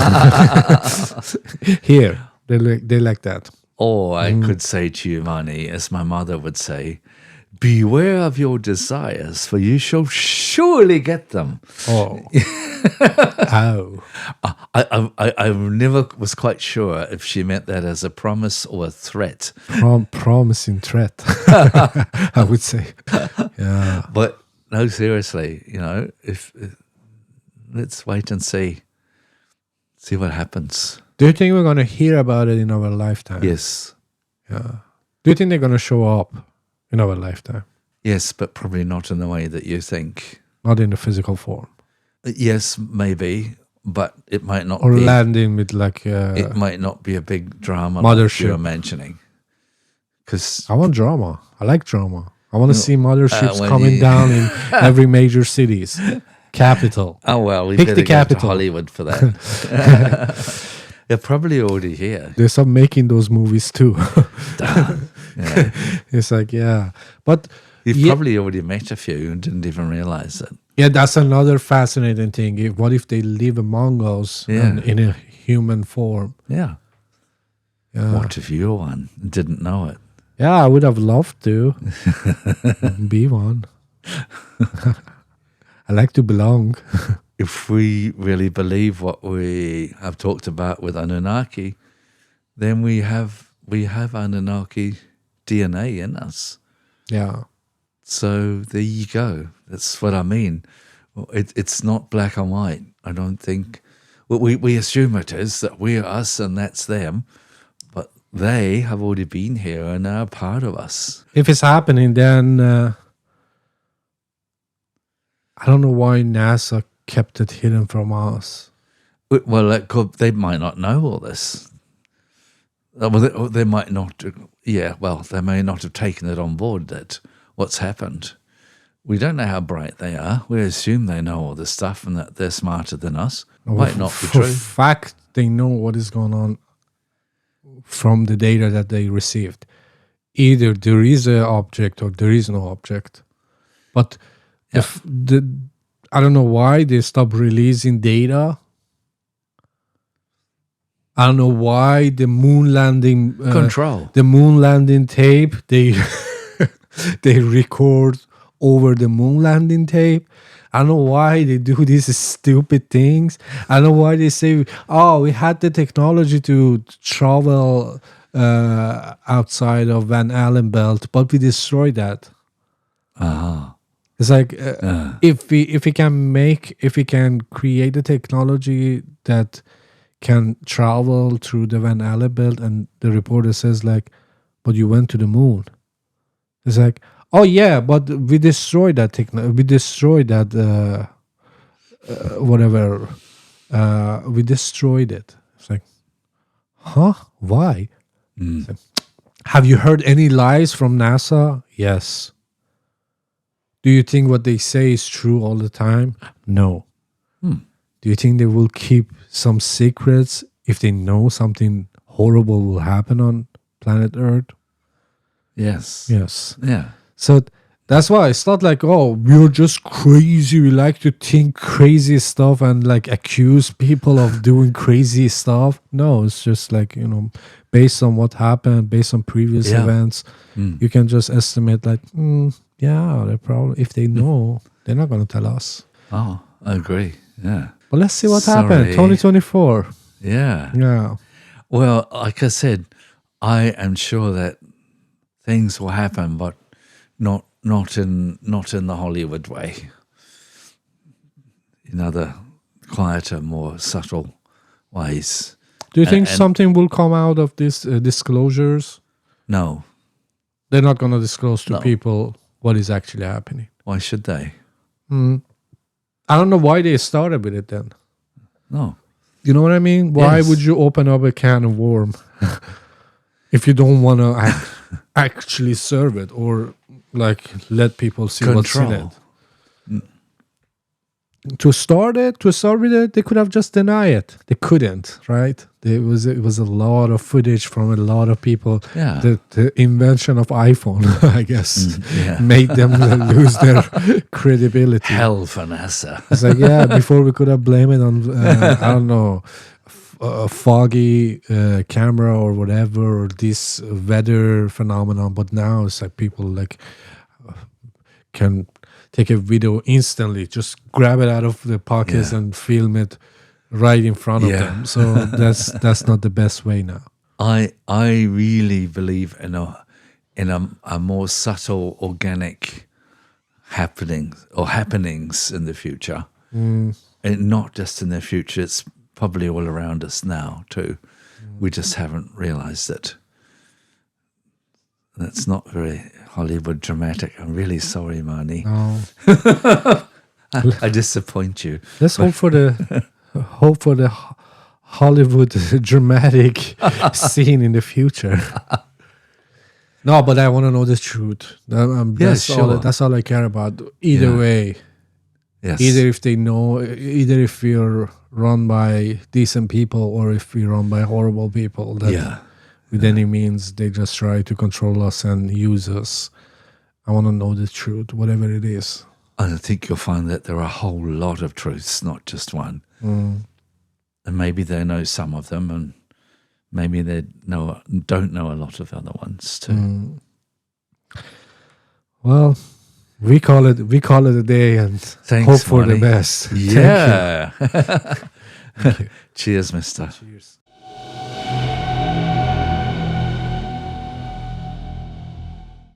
A: Here, they like that.
B: Or I could say to you, Mani, as my mother would say, beware of your desires, for you shall surely get them.
A: Oh, ow.
B: I never was quite sure if she meant that as a promise or a threat.
A: Promising threat, I would say. Yeah.
B: But no, seriously, you know, if let's wait and see what happens.
A: Do you think we're going to hear about it in our lifetime?
B: Yes.
A: Yeah. Do you think they're going to show up in our lifetime?
B: Yes, but probably not in the way that you think.
A: Not in the physical form.
B: Yes, maybe, but it might not
A: Or
B: be.
A: landing with like
B: It might not be a big drama like
A: mothership.
B: you're imagining. Because
A: I want drama. I like drama. I want to see motherships
B: when
A: coming
B: you-
A: down in every major cities. Capital.
B: oh well, we
A: Pick
B: better
A: the
B: go to
A: capital.
B: Hollywood for that. They're probably already here.
A: They start making those movies too.
B: Damn. Yeah.
A: It's like, yeah. But
B: You've
A: yeah,
B: probably already met a few and didn't even realize it.
A: yeah, that's another fascinating thing. What if they live among us
B: Yeah.
A: and in a human form?
B: Yeah.
A: Yeah.
B: What if you're one and didn't know it?
A: Yeah, I would have loved to be one. I like to belong.
B: If we really believe what we have talked about with Anunnaki, then we have Anunnaki DNA in us.
A: Yeah.
B: So there you go. That's what I mean. It's not black and white. I don't think. Well, we assume it is, that we're us and that's them, but they have already been here and are part of us.
A: If it's happening, then I don't know why NASA kept it hidden from us.
B: Well, they might not know all this. Well, they might not. Yeah, well, they may not have taken it on board that what's happened. We don't know how bright they are. We assume they know all this stuff and that they're smarter than us. Might not be
A: For
B: true.
A: fact, they know what is going on from the data that they received. Either there is an object or there is no object. But
B: Yeah.
A: I don't know why they stopped releasing data. I don't know why the moon landing
B: Control.
A: the moon landing tape they they record over the moon landing tape. I don't know why they do these stupid things. I don't know why they say, "Oh, we had the technology to travel outside of Van Allen belt, but we destroyed that."
B: Ah.
A: It's like if we can create the technology that can travel through the Van Allen belt, and the reporter says like, "But you went to the moon." It's like, "Oh yeah, but we destroyed that technology. We destroyed that whatever. We destroyed it." It's like, huh? Why? It's like, have you heard any lies from NASA? Yes. Do you think what they say is true all the time? No. Do you think they will keep some secrets if they know something horrible will happen on planet Earth?
B: Yes.
A: Yes.
B: Yeah.
A: So that's why it's not like, oh, we're just crazy. We like to think crazy stuff and like accuse people of doing crazy stuff. No, it's just like, based on what happened, based on previous
B: Yeah.
A: events, you can just estimate like, yeah, they probably, if they know, they're not going to tell us.
B: Oh, I agree. Yeah.
A: But let's see what happened.
B: Sorry.
A: 2024.
B: Yeah.
A: Yeah.
B: Well, like I said, I am sure that things will happen, but not in the Hollywood way. In other quieter, more subtle ways.
A: Do you think
B: and-
A: something will come out of these disclosures?
B: No.
A: They're not going to disclose to
B: No.
A: people what is actually happening.
B: Why should they?
A: I don't know why they started with it then.
B: No.
A: You know what I mean? Why
B: Yes.
A: would you open up a can of worm if you don't want to actually serve it or like let people see what's in it?
B: Control.
A: To start with it, they could have just denied it. They couldn't, right? It was a lot of footage from a lot of people.
B: Yeah.
A: The invention of iPhone, I guess,
B: yeah.
A: made them lose their credibility.
B: Hell for NASA.
A: It's like, yeah, before we could have blamed it on, I don't know, a foggy camera or whatever, or this weather phenomenon. But now it's like people like can take a video instantly, just grab it out of the pockets
B: Yeah.
A: and film it right in front of
B: Yeah.
A: them. So that's not the best way now.
B: I really believe in a more subtle, organic happenings in the future, and not just in the future. It's probably all around us now too. We just haven't realized it. That's not very Hollywood dramatic. I'm really sorry, Marnie.
A: No.
B: I disappoint you.
A: Let's hope for the Hollywood dramatic scene in the future. No, but I want to know the truth. That's all I care about. Either way,
B: Yes.
A: either if we're run by decent people or if we're run by horrible people that with any means they just try to control us and use us. I want to know the truth, whatever it is.
B: I think you'll find that there are a whole lot of truths, not just one.
A: Mm.
B: And maybe they know some of them, and maybe they don't know a lot of other ones too.
A: Mm. Well, we call it a day and
B: Thanks,
A: hope for the
B: Marnie.
A: best.
B: Yeah.
A: Thank you.
B: Cheers, mister.
A: Cheers.